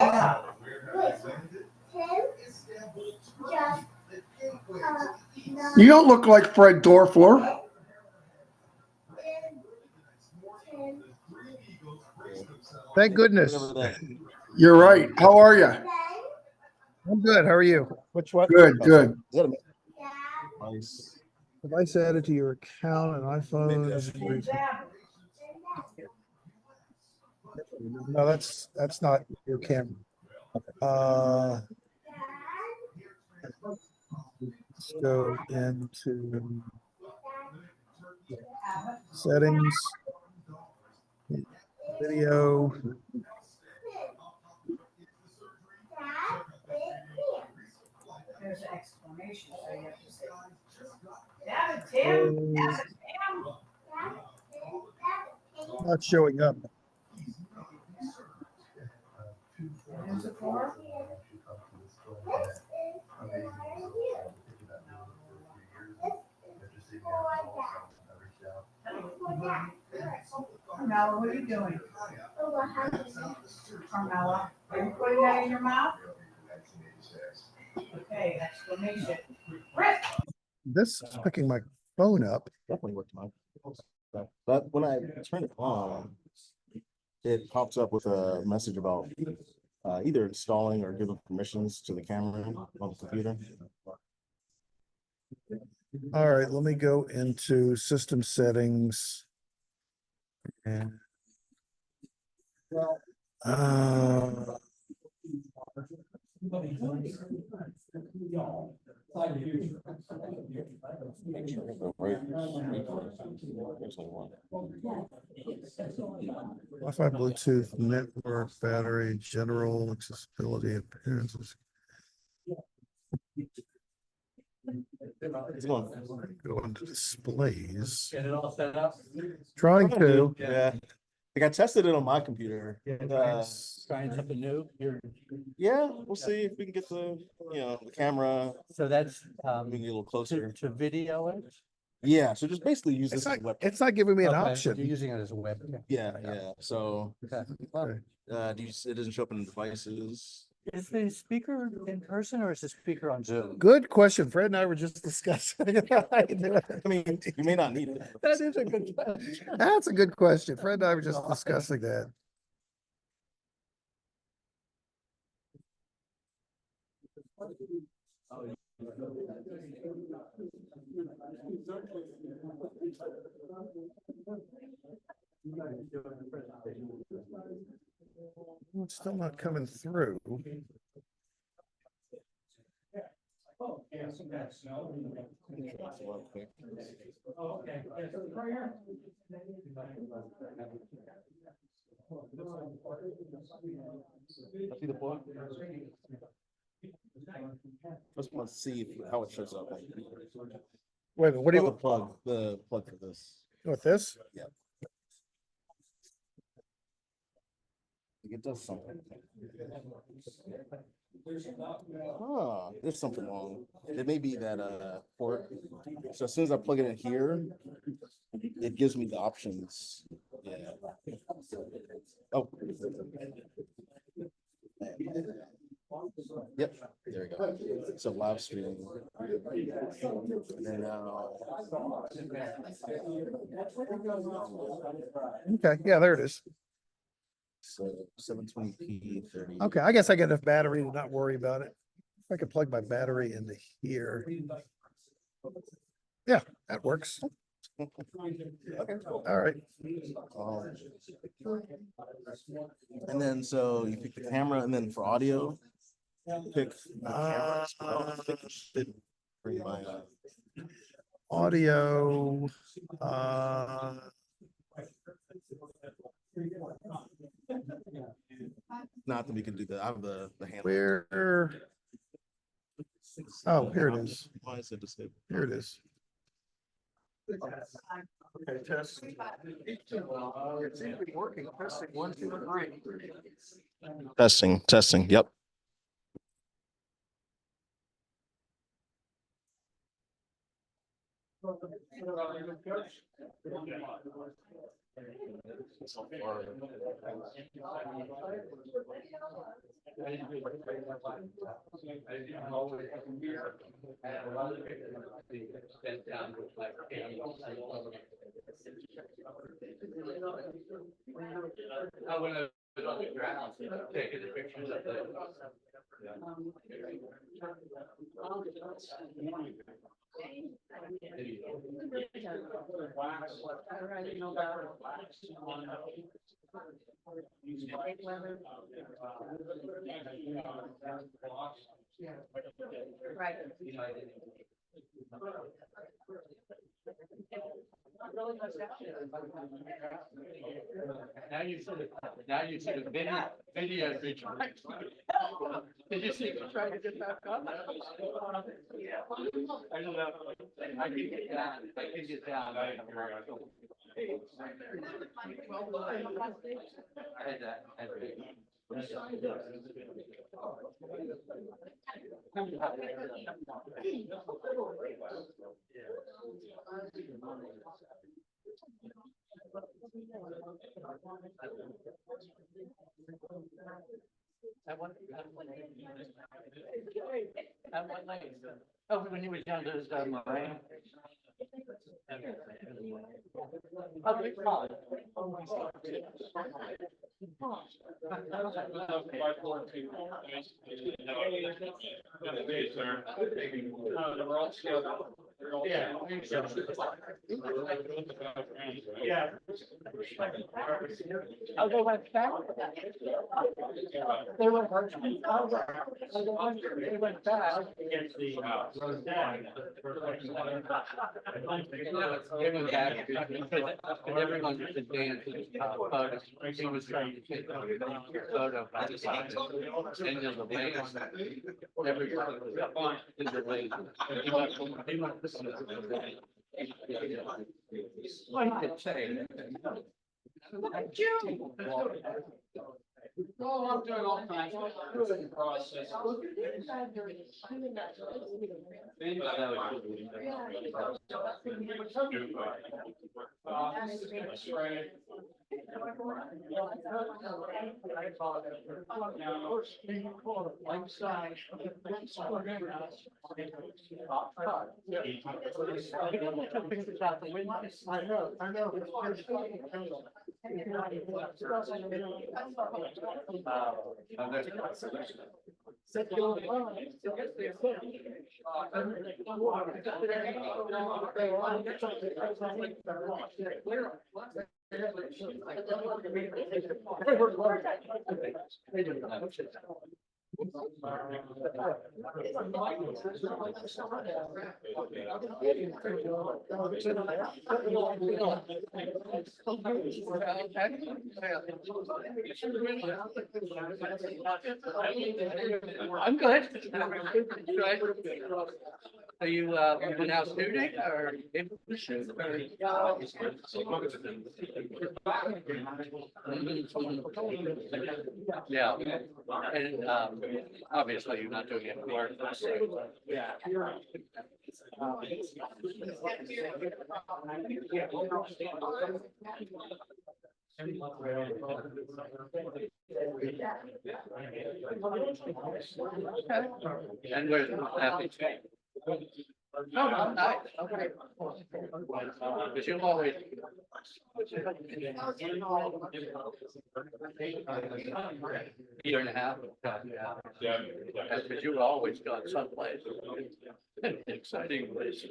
You don't look like Fred Dorfler. Thank goodness. You're right. How are you? I'm good. How are you? Which one? Good, good. Nice. Device added to your account and iPhone. No, that's not your camera. Let's go into settings, video. There's an exclamation, so you have to say. Dab it, Tim. Dab it, Tim. Not showing up. Who's it for? Carmela, what are you doing? Carmela, are you putting that in your mouth? Okay, exclamation. Rip. This is picking my phone up. Definitely worked mine. But when I turn it on, it pops up with a message about either installing or giving permissions to the camera on the computer. All right, let me go into system settings. And Wi-Fi, Bluetooth, network, battery, general accessibility, appearances. It's going. Go into displays. Get it all set up. Trying to. Yeah. Like I tested it on my computer. Trying something new. Yeah, we'll see if we can get the the camera. So that's We can get a little closer. to video it. Yeah, so just basically use this It's as not, a web. it's not giving me an Okay, You're option. using it as a web. Yeah, yeah. So Okay. it doesn't show up in the devices. Is the speaker in person or is the speaker on Zoom? Good question. Fred and I were just discussing. I mean, you may not need it. That is a good question. That's a good question. Fred and I were just discussing that. It's still not coming through. Oh, yeah, some bad snow. Oh, okay. I see the plug. Just want to see how it shows up. Wait a minute, what do you The plug? The plug for this. with this? Yeah. It does something. Oh, there's something wrong. It may be that port. So as soon as I plug it in here, it gives me the options. Yeah. Oh. Yep. There we go. So live streaming. And then Okay, yeah, there it is. so 720p 30. Okay, I guess I get enough battery to not worry about it. If I could plug my battery into here. Yeah, that works. Okay, cool. All right. And then so you pick the camera, and then for audio, pick the camera. I think it should bring my Audio. not that we can do that. I have the handle. Where? Oh, here it is. Why is it disabled? Here it is. Okay, test. It seems to be working. Testing 1, 2, 3. Testing. Yep. I went over on the ground, taking the pictures of the. Right. Now you see the video feature. Did you see me trying to get back on? I don't know. I can get down. I can get down. I had that. Oh, when he was down to his Moraine. Oh, we fine. Yeah. Yeah. Oh, they went back? They went back. They went back. Against the, They went back because everyone was advancing, photos. He was trying to take a photo. And there's a lane. Everybody was up on the lane. He went this way. What he could say. Oh, I'm doing all kinds of good process. That's right. I know. I'm good. Are you now student or? Yeah, and obviously you're not doing it for work. Yeah. And we're happy to. No, nice. Okay. But you'll always. Year and a half. Yeah. But you were always gone someplace. Exciting place.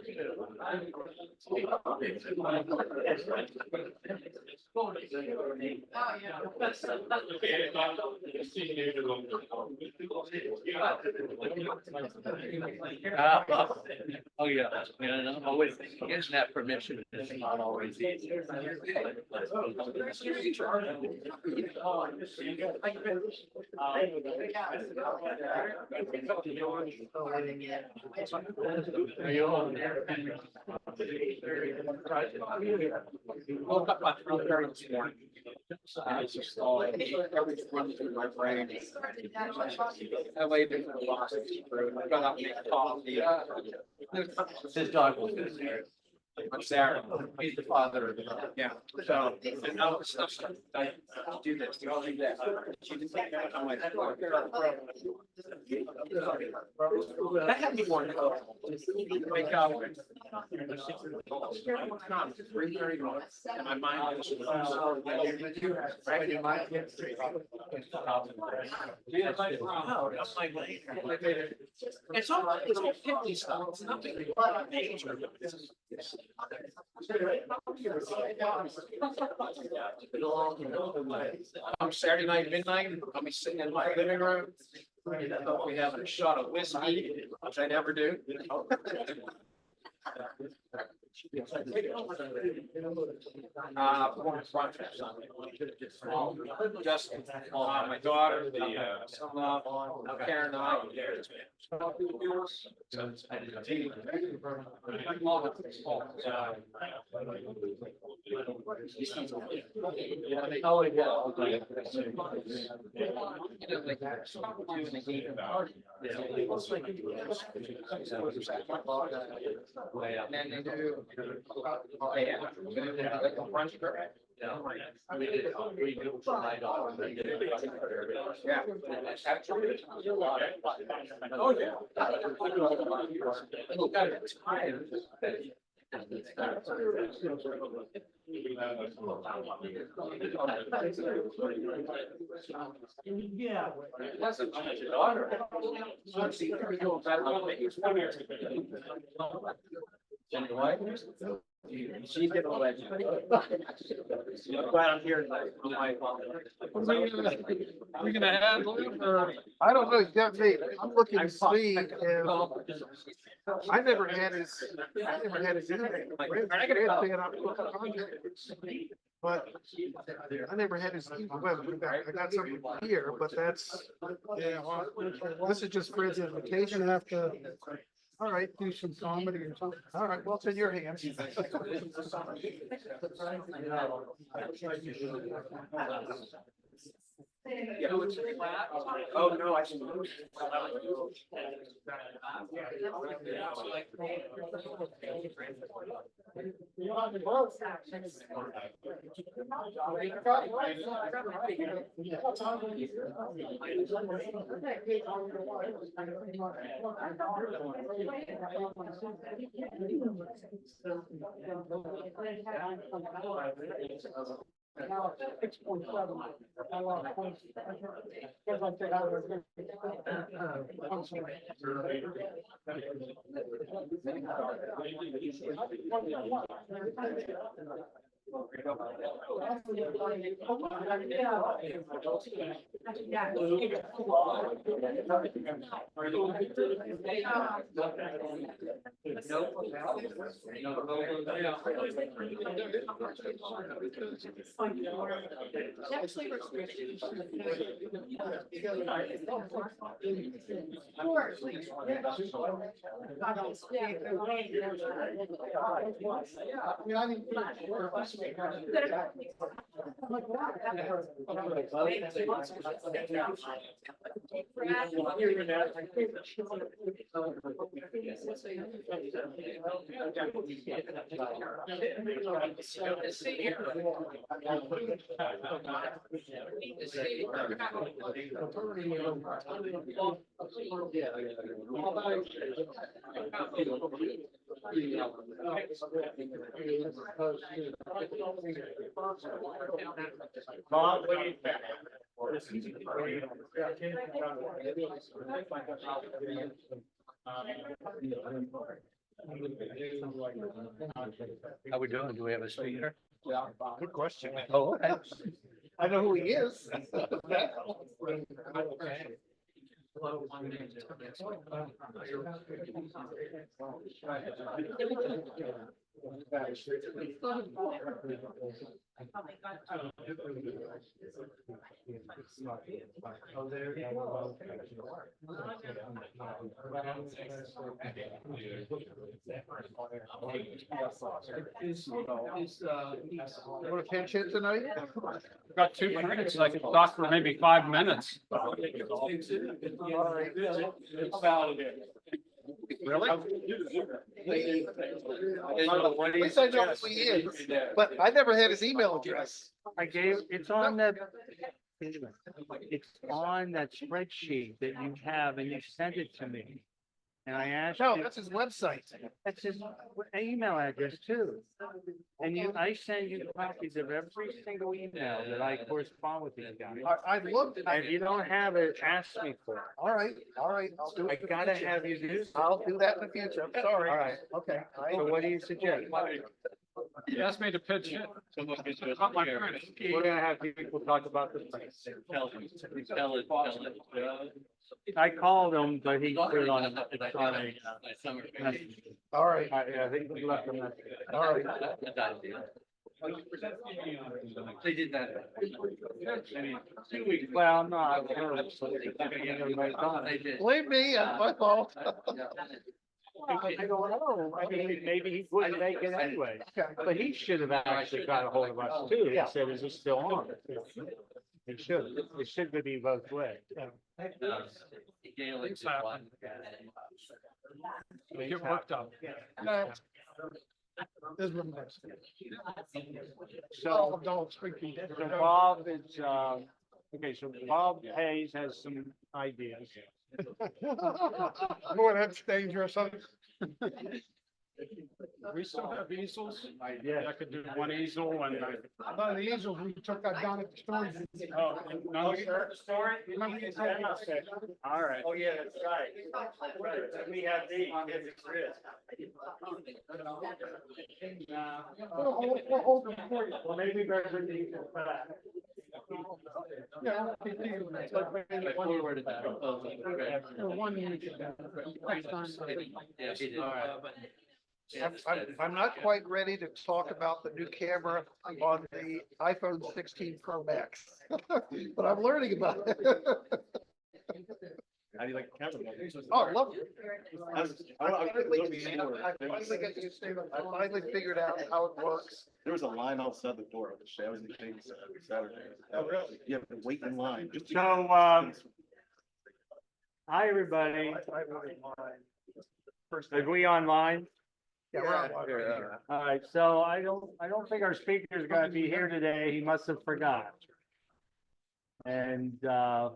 Oh, yeah, and I'm always getting that permission is not always easy. Are you on? Woke up about 3:30 this morning. It's just all everything running through my brain. I laid there for a while. Got up and made coffee. His dog was there. I'm Sarah. He's the father of the, yeah. So, and now it's stuff, I do this, do all of that. She just like, I'm like. That had me more. Wake up. It's 3:31, and my mind is. Right in my. It's all 50 stuff, it's nothing. Saturday night, midnight, I'll be sitting in my living room. We have a shot of whiskey, which I never do. Just my daughter, the son-in-law, Karen and I. And they do. Yeah. Oh, yeah. Yeah. That's a daughter. She did all that. I'm glad I'm here tonight. We're gonna add, I don't know, you got me. I'm looking to see if I never had his email. But I never had his email. Well, I got something here, but that's, yeah, well, this is just Fred's invitation. gonna have to All right. do some comedy or something. All right, well, it's in your hands. Oh, no, I should. How we doing? Do we have a speaker? Good question. Oh, okay. I know who he is. Hello, my name is Want to pinch hit tonight? Got 2 minutes, I could talk for maybe 5 minutes. Really? Yes, I know who he is, but I never had his email address. I gave, it's on that. It's on that spreadsheet that you have and you sent it to me. And I asked No, you, that's his website. that's his email address too. And I send you copies of every single email that I correspond with these guys. I looked. And if you don't have it, ask me for it. All right, I'll do I it. in the gotta future. have you do. I'll do that in the future. I'm sorry. All right. Okay. So what do you suggest? He asked me to pitch it. Not my friend. We're gonna have people talk about this place. Tell it. I called him, but he put it on a. All right, I think he left a message. all right. They did that. 2 weeks. Well, no, I heard. So everybody's on it. Blame me, that's my fault. I don't know. I mean, maybe he wouldn't make it anyway, but he should have actually got a hold of us too. He said, is it still on? It should. It should be both ways. Get worked up. No. This one was. So, Don't speak. so Bob is, okay, so Bob Hayes has some ideas. Boy, that's dangerous. We still have easels. Yeah. I could do one easel and About the easels, we took that down at the store. oh, and none of All right. Oh, yeah, that's right. We have these, yes, it's Chris. We'll hold them for you. Well, maybe better than you. Yeah. One I'm not quite ready to talk about the new camera on the iPhone 16 Pro Max, but I'm learning about it. How do you like the camera? Oh, I love it. I I finally figured out how it works. There was a line outside the door of the show. I was in Vegas Saturday. Oh, really? You have to wait in line. just to- So, hi, everybody. Are we online? Yeah, we're on. All right, so I don't think our speaker's gonna be here today. He must have forgot. And, I'm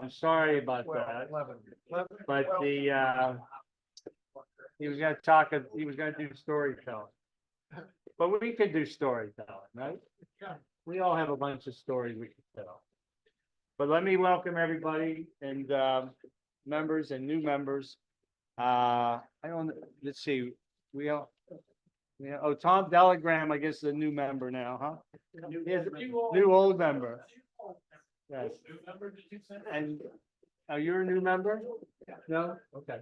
sorry about that, but he was gonna talk, he was gonna do storytelling. But we could do storytelling, right? We all have a bunch of stories we can tell. But let me welcome everybody and, members and new members. Let's see, we all, yeah, oh, Tom Delagram, I guess, is a new member now, huh? He's a new old member. Yes. And, you're a new member? No? Okay.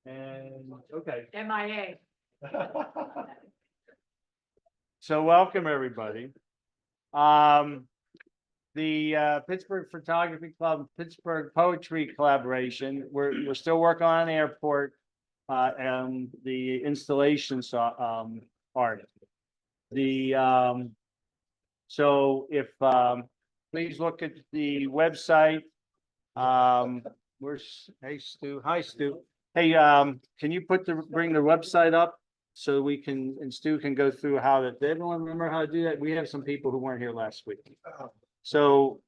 And, okay. MIA. So welcome, everybody. The Pittsburgh Photography Club, Pittsburgh Poetry Collaboration, we're still working on airport, and the installation, art. So if, please look at the website. Hey, Stu, hi, Stu. Hey, can you bring the website up? So we can, and Stu can go through how did everyone remember how to do that? We have some people who weren't here last week. So,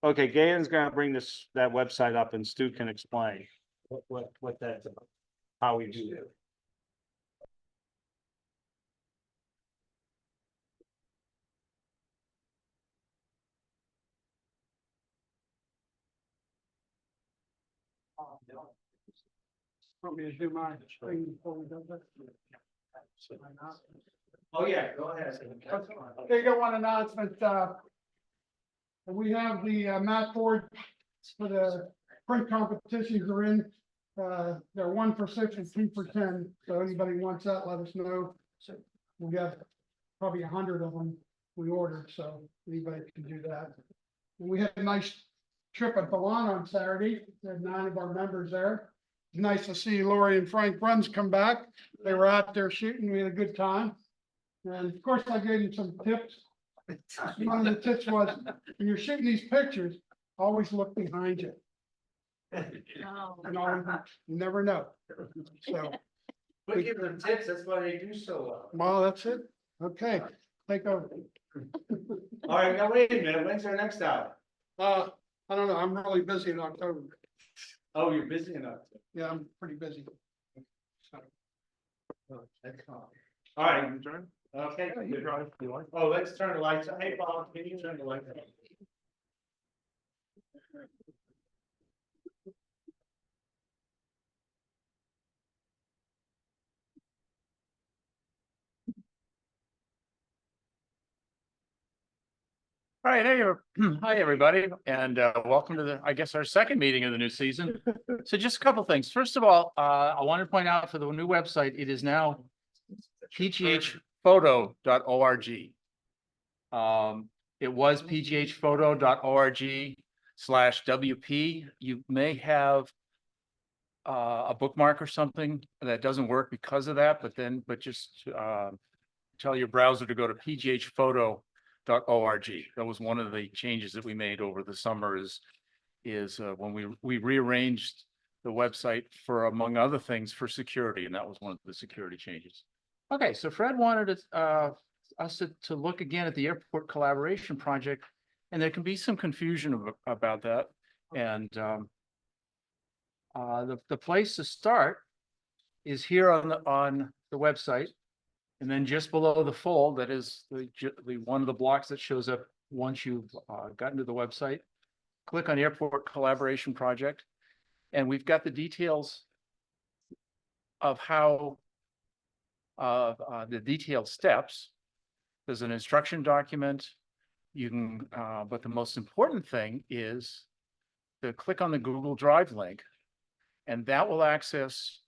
okay, Galen's gonna bring that website up and Stu can explain what that's about, how we do it. Want me to do my screen before we do that? Oh, yeah, go ahead. Okay, got one announcement, we have the, mat board for the print competitions are in. They're 1 for 6 and 2 for 10, so anybody wants that, let us know. We have probably 100 of them we ordered, so anybody can do that. And we had a nice trip at Milan on Saturday, we had 9 of our members there. Nice to see Lori and Frank Bruns come back, they were out there shooting, we had a good time. And of course, I gave them some tips. One of the tips was, when you're shooting these pictures, always look behind you. Oh. You never know. So, We give them tips, that's why they do so well. well, that's it. Okay, take over. All right, now wait a minute, when's our next hour? I don't know, I'm really busy in October. Oh, you're busy enough. Yeah, I'm pretty busy. So, All right. Okay. Oh, let's turn the lights on. Hey, Bob, can you turn the lights on? All right, hey, hi, everybody, and welcome to the, I guess, our second meeting of the new season. So just a couple things. First of all, I want to point out for the new website, it is now pghphoto.org. It was pghphoto.org/WP. You may have a bookmark or something that doesn't work because of that, but just tell your browser to go to pghphoto.org. That was one of the changes that we made over the summer is when we rearranged the website for, among other things, for security, and that was one of the security changes. Okay, so Fred wanted us to look again at the airport collaboration project, and there can be some confusion about that. And the place to start is here on the website. And then just below the fold, that is the one of the blocks that shows up once you've gotten to the website. Click on Airport Collaboration Project, and we've got the details of how the detailed steps. There's an instruction document. You can, but the most important thing is to click on the Google Drive link, and that will access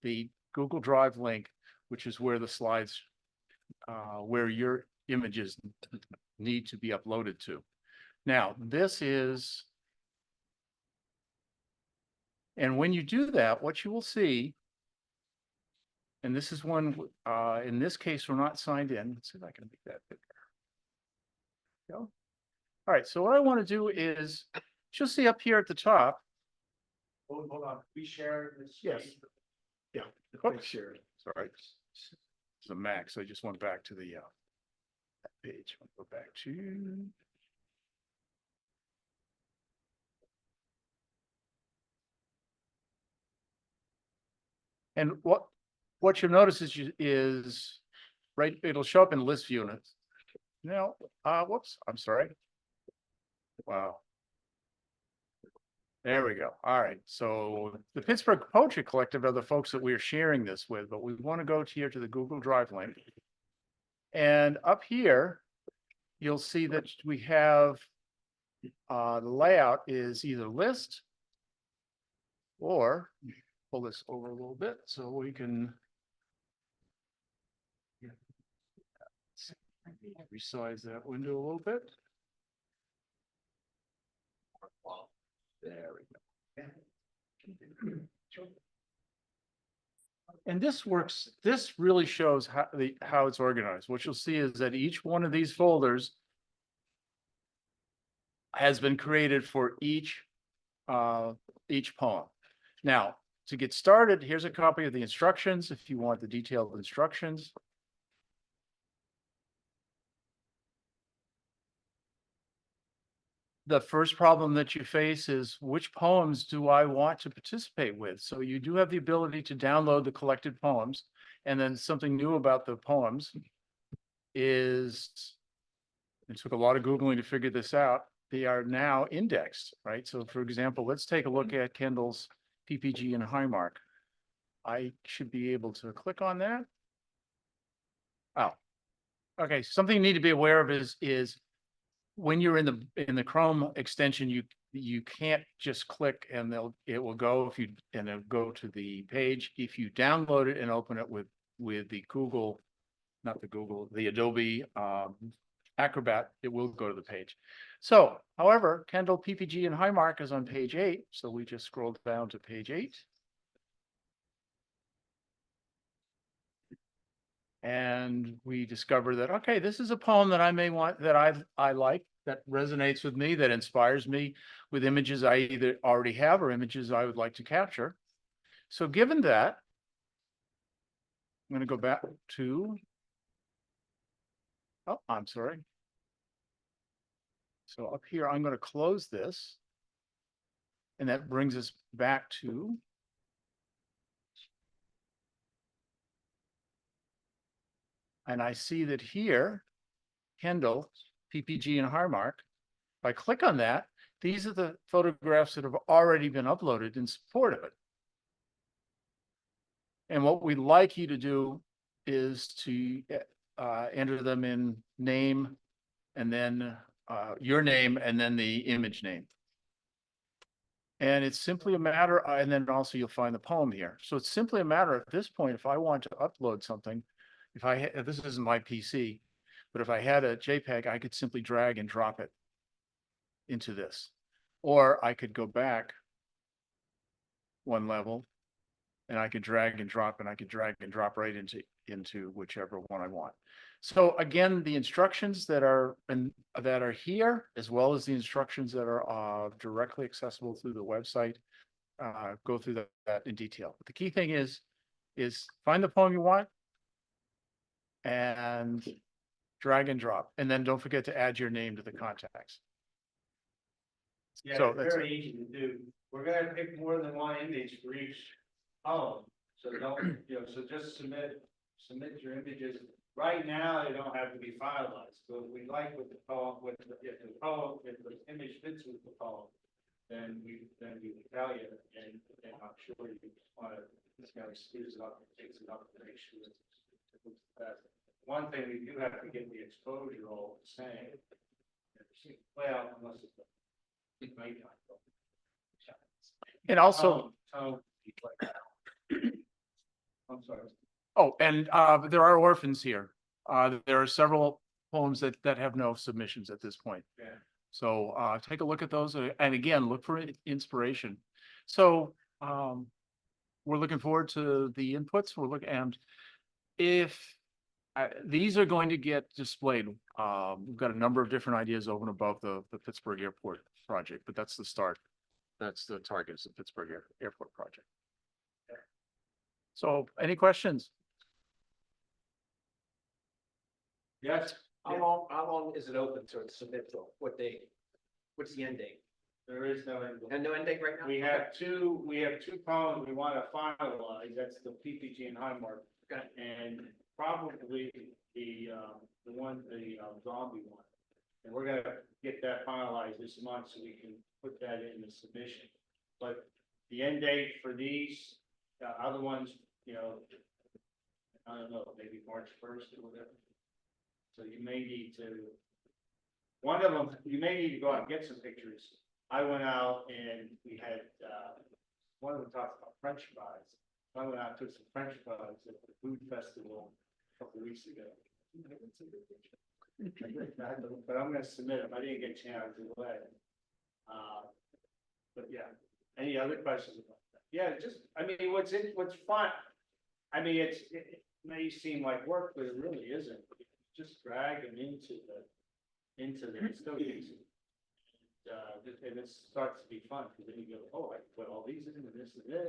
the Google Drive link, which is where the slides, where your images need to be uploaded to. Now, this is, and when you do that, what you will see, and this is one, in this case, we're not signed in. Let's see if I can make that bigger. Go. All right, so what I want to do is, you'll see up here at the top. Hold on, we share this. Yes. Yeah. Share it. Sorry. It's a Mac, so I just went back to the that page. I'll go back to. And what you'll notice is right, it'll show up in list view. Now, whoops, I'm sorry. Wow. There we go. All right. So the Pittsburgh Poetry Collective are the folks that we're sharing this with, but we want to go here to the Google Drive link. And up here, you'll see that we have the layout is either list or pull this over a little bit so we can resize that window a little bit. There we go. And this works, this really shows how it's organized. What you'll see is that each one of these folders has been created for each poem. Now, to get started, here's a copy of the instructions if you want the detailed instructions. The first problem that you face is which poems do I want to participate with? So you do have the ability to download the collected poems. And then something new about the poems is, it took a lot of Googling to figure this out. They are now indexed, right? So for example, let's take a look at Kendall's PPG and Highmark. I should be able to click on that. Oh, okay. Something you need to be aware of is when you're in the Chrome extension, you can't just click and it will go and it'll go to the page. If you download it and open it with the Google, not the Google, the Adobe Acrobat, it will go to the page. So, however, Kendall, PPG, and Highmark is on page 8. So we just scrolled down to page 8. And we discover that, okay, this is a poem that I may want, that I like. that resonates with me, that inspires me with images I either already have or images I would like to capture. So given that, I'm gonna go back to, oh, I'm sorry. So up here, I'm gonna close this. And that brings us back to and I see that here, Kendall, PPG and Highmark, if I click on that, these are the photographs that have already been uploaded in support of it. And what we'd like you to do is to enter them in name and then your name and then the image name. And it's simply a matter, and then also you'll find the poem here. So it's simply a matter at this point, if I want to upload something, this isn't my PC, but if I had a JPEG, I could simply drag and drop it into this. Or I could go back one level and I could drag and drop, and I could drag and drop right into whichever one I want. So again, the instructions that are here, as well as the instructions that are directly accessible through the website, go through that in detail. But the key thing is find the poem you want and drag and drop, and then don't forget to add your name to the contacts. Yeah, So it's that's very easy to do. We're gonna pick more than one image for each poem. So don't, so just submit your images. Right now, they don't have to be finalized. So if we like with the poem, if the image fits with the poem, then we will tell you, and I'm sure you wanna, speeds it up, takes it up to make sure it looks best. One thing we do have to get the exposure all the same. Well, unless it's and also, I'm sorry. oh, and there are orphans here. There are several poems that have no submissions at this point. Yeah. So take a look at those, and again, look for inspiration. So we're looking forward to the inputs. And if these are going to get displayed, we've got a number of different ideas over and above the Pittsburgh Airport project, but that's the start. That's the target, is the Pittsburgh Airport project. So any questions? Yes. How long is it open to submit till? What date? What's the end date? There is no end. And no end date right now? We have two poems we want to finalize. That's the PPG and Highmark. Okay. And probably the zombie one. And we're gonna get that finalized this month so we can put that in the submission. But the end date for these, other ones, I don't know, maybe March 1st or whatever. So you may need to, one of them, you may need to go out and get some pictures. I went out and we had, one of them talked about French fries. I went out and took some French fries at the food festival a couple weeks ago. But I'm gonna submit them. I didn't get a chance to do it. But yeah, any other questions about that? Yeah, what's fun. I mean, it may seem like work, but it really isn't. Just drag them into the so easy. And it starts to be fun, because then you go, oh, I can put all these in and this, and then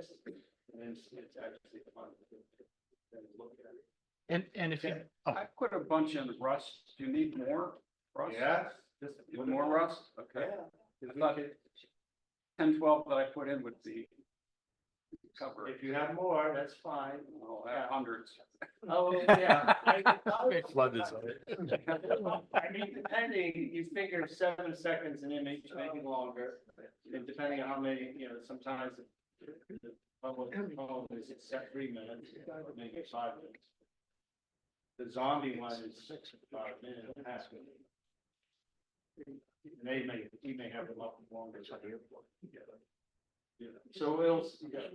it's actually fun to look at it. And if you, I put a bunch in rust. Do you need more rust? Yes. With more rust? Okay. I thought 10, 12 that I put in would be covered. If you have more, that's fine. I'll have hundreds. Oh, yeah. flood this up. I mean, depending, you figure 7 seconds an image, maybe longer, and depending on how many, sometimes the public phone is set 3 minutes, maybe 5 minutes. The zombie one is 5 minutes and a half. He may have them up longer. Yeah. So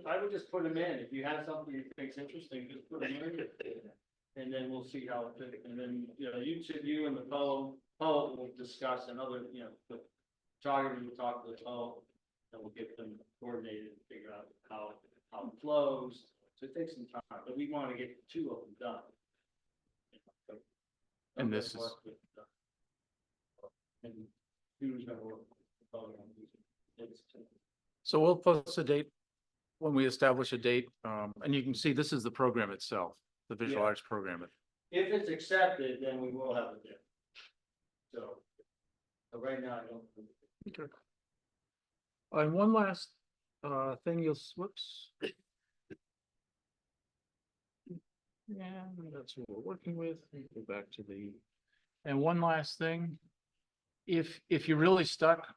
I would just put them in. If you have something you think's interesting, just put them in. And then we'll see how it fits. And then, you and the fellow will discuss another, the photographer will talk to the fellow, and we'll get them coordinated and figure out how it flows. So it takes some time, but we want to get 2 of them done. And this is- So we'll post a date when we establish a date, and you can see this is the program itself, the visual Yeah. arts program. If it's accepted, then we will have it there. So right now, I don't. Okay. And one last thing whoops. Yeah, that's what we're working with. Go back to and one last thing. If you're really stuck.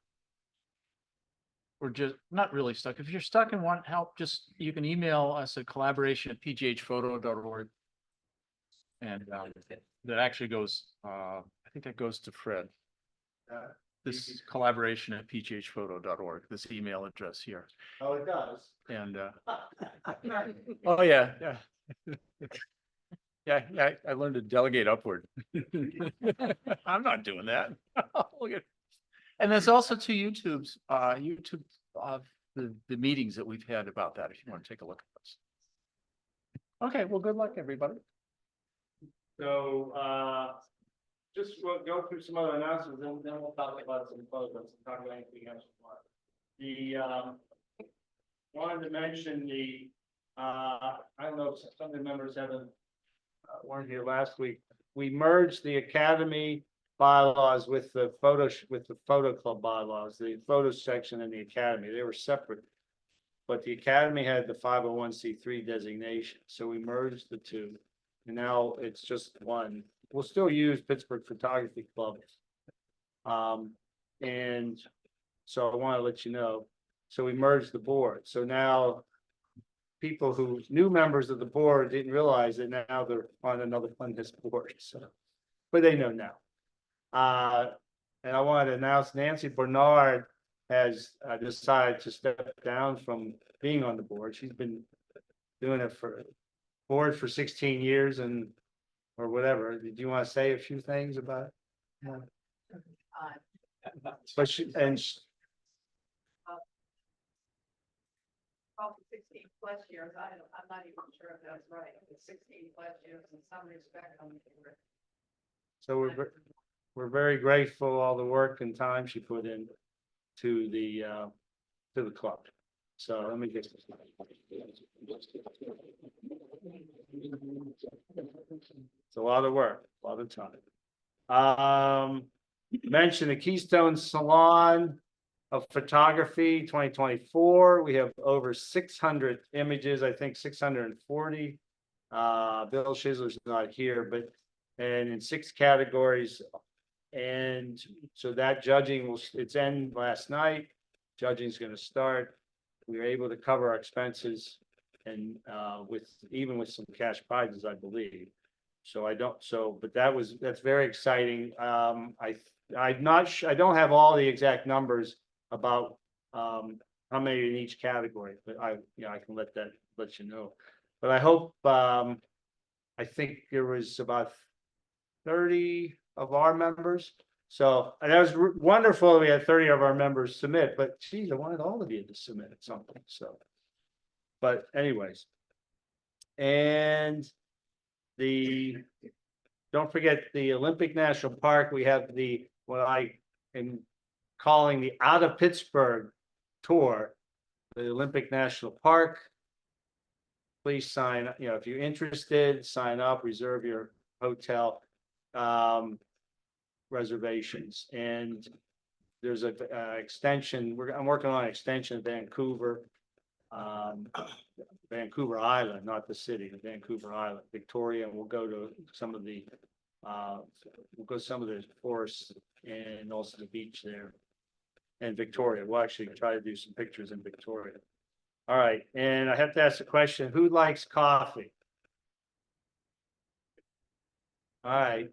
Or just not really stuck. If you're stuck and want help, you can email us at collaboration@pghphoto.org. And that actually goes, I think that goes to Fred. This collaboration@pghphoto.org, this email address here. Oh, it does. And oh, yeah, yeah. Yeah, I learned to delegate upward. I'm not doing that. Look at. And there's also two YouTube of the meetings that we've had about that, if you want to take a look at those. Okay, well, good luck, everybody. So, just we'll go through some other announcements, and then we'll talk about some photos and talk about anything else. Wanted to mention I don't know if some of the members haven't weren't here last week. We merged the academy bylaws with the photo club bylaws, the photo section and the academy. They were separate. But the academy had the 501c3 designation, so we merged the two. And now it's just one. We'll still use Pittsburgh Photography Club. And so I want to let you know. So we merged the board. So now people who new members of the board didn't realize that now they're on this board. So, but they know now. And I want to announce Nancy Bernard has decided to step down from being on the board. She's been doing it for 16 years or whatever. Did you want to say a few things about it? But Well, 16 plus years, I'm not even sure if that's right, but 16 plus years in some respect, I'm favorite. so we're very grateful all the work and time she put in to the club. So let me get this. It's a lot of work, a lot of time. Mention the Keystone Salon of Photography 2024. We have over 600 images, I think 640. Bill Schizler's not here, and in 6 categories. And so that judging it's end last night. Judging is going to start. We were able to cover our expenses and even with some cash prizes, I believe. So but that's very exciting. I don't have all the exact numbers about how many in each category, but I can let you know. But I hope I think there was about 30 of our members. So and that was wonderful. We had 30 of our members submit, but geez, I wanted all of you to submit something. So, but anyways, and don't forget the Olympic National Park. We have what I am calling the Out of Pittsburgh tour, the Olympic National Park. Please sign up. If you're interested, sign up, reserve your hotel reservations. And there's a extension. I'm working on an extension in Vancouver, Vancouver Island, not the city, Vancouver Island, Victoria. And we'll go to some of the forests and also the beach there. And Victoria, we'll actually try to do some pictures in Victoria. All right, and I have to ask a question: who likes coffee? All right.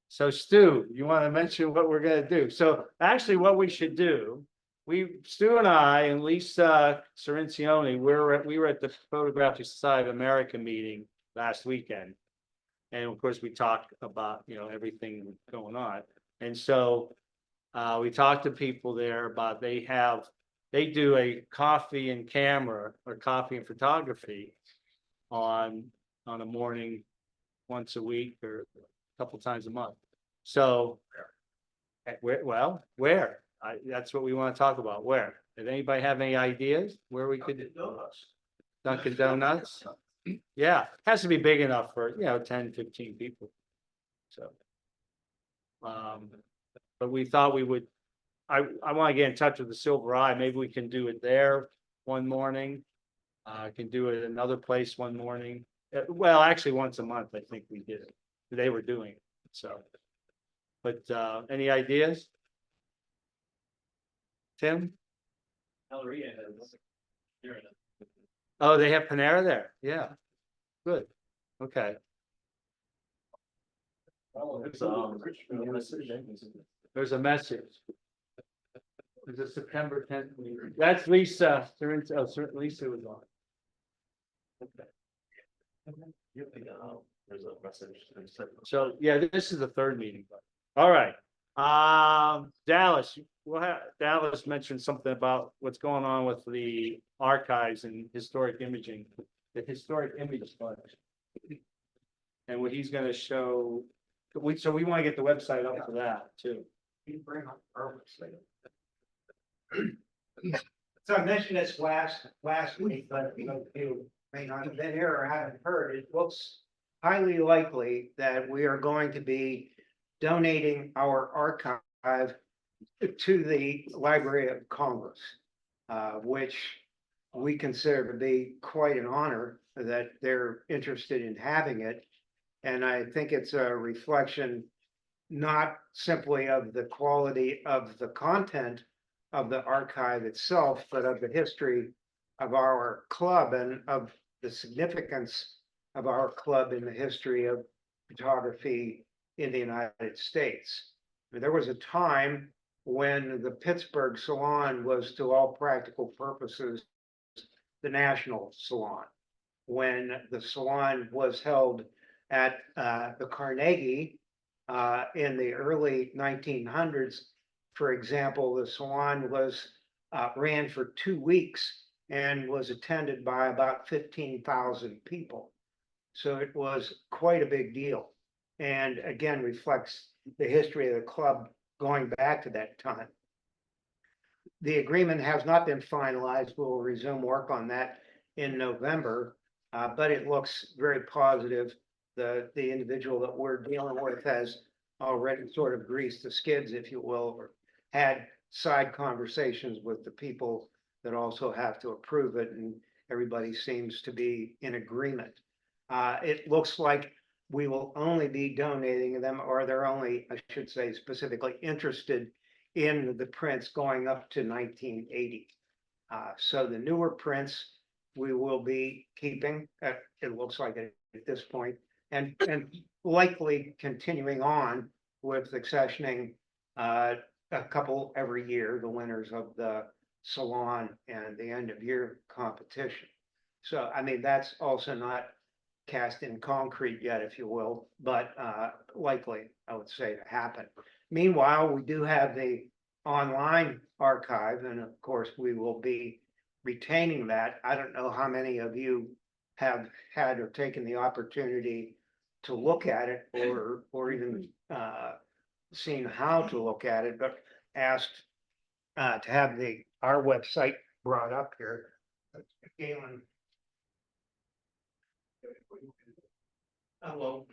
So Stu, you want to mention what we're going to do? So actually what we should do, Stu and I and Lisa Cirincione, we were at the Photographic Society of America meeting last weekend. And of course we talked about, everything going on. And so we talked to people there about they do a coffee and camera or coffee and photography on a morning once a week or a couple times a month. So, Where? That's what we want to talk about. Where? Did anybody have any ideas where we could? Dunkin' Donuts? Yeah, has to be big enough for, 10, 15 people. So. But we thought we would, I want to get in touch with the Silver Eye. Maybe we can do it there one morning. I can do it another place one morning. Well, actually, once a month, I think we did it. They were doing it, so. But any ideas? Tim? Elleria has. Oh, they have Panera there. Yeah. Good. Okay. There's a message. There's a September 10th meeting. That's Lisa. Lisa was on. Okay. There's a message. So, yeah, this is the third meeting. All right. Dallas, Dallas mentioned something about what's going on with the archives and historic imaging, the historic image fund. And what he's gonna show, so we want to get the website up for that too. You bring up our website. So I mentioned this last week, but you may not have been here or haven't heard, it looks highly likely that we are going to be donating our archive to the Library of Congress, which we consider to be quite an honor that they're interested in having it. And I think it's a reflection not simply of the quality of the content of the archive itself, but of the history of our club and of the significance of our club in the history of photography in the United States. There was a time when the Pittsburgh Salon was, to all practical purposes, the national salon. When the salon was held at the Carnegie in the early 1900s, for example, the salon was ran for 2 weeks and was attended by about 15,000 people. So it was quite a big deal. And again, reflects the history of the club going back to that time. The agreement has not been finalized. We'll resume work on that in November, but it looks very positive. The individual that we're dealing with has already sort of greased the skids, if you will, or had side conversations with the people that also have to approve it, and everybody seems to be in agreement. It looks like we will only be donating them, or they're only, I should say, specifically interested in the prints going up to 1980. So the newer prints we will be keeping, it looks like at this point, and likely continuing on with accessioning a couple every year, the winners of the salon and the end of year competition. So, I mean, that's also not cast in concrete yet, if you will, but likely, I would say, to happen. Meanwhile, we do have the online archive, and of course, we will be retaining that. I don't know how many of you have had or taken the opportunity to look at it, or even seen how to look at it, but asked to have our website brought up here. Galen. Hello.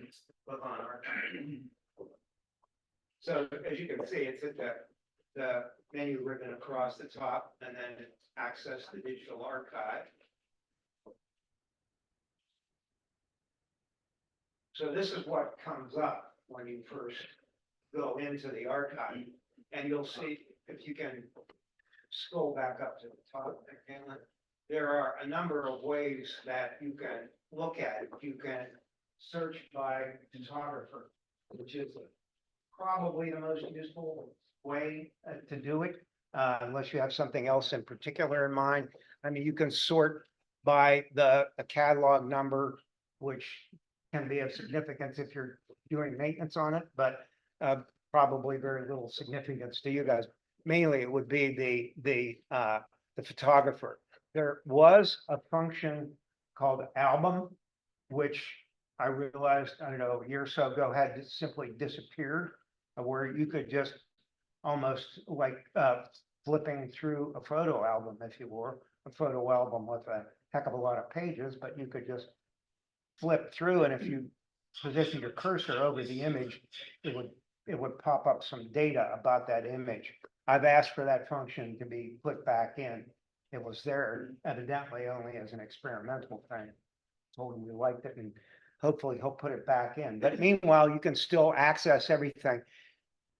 So as you can see, it's at the menu ribbon across the top, and then access the digital archive. So this is what comes up when you first go into the archive, and you'll see, if you can scroll back up to the top, there are a number of ways that you can look at it. You can search by photographer, which is probably the most useful way to do it, unless you have something else in particular in mind. I mean, you can sort by the catalog number, which can be of significance if you're doing maintenance on it, but probably very little significance to you guys. Mainly, it would be the photographer. There was a function called album, which I realized, I don't know, a year or so ago had simply disappeared, where you could just almost like, flipping through a photo album, if you were, a photo album with a heck of a lot of pages, but you could just flip through, and if you position your cursor over the image, it would pop up some data about that image. I've asked for that function to be put back in. It was there evidently only as an experimental thing. Told him we liked it, and hopefully he'll put it back in. But meanwhile, you can still access everything.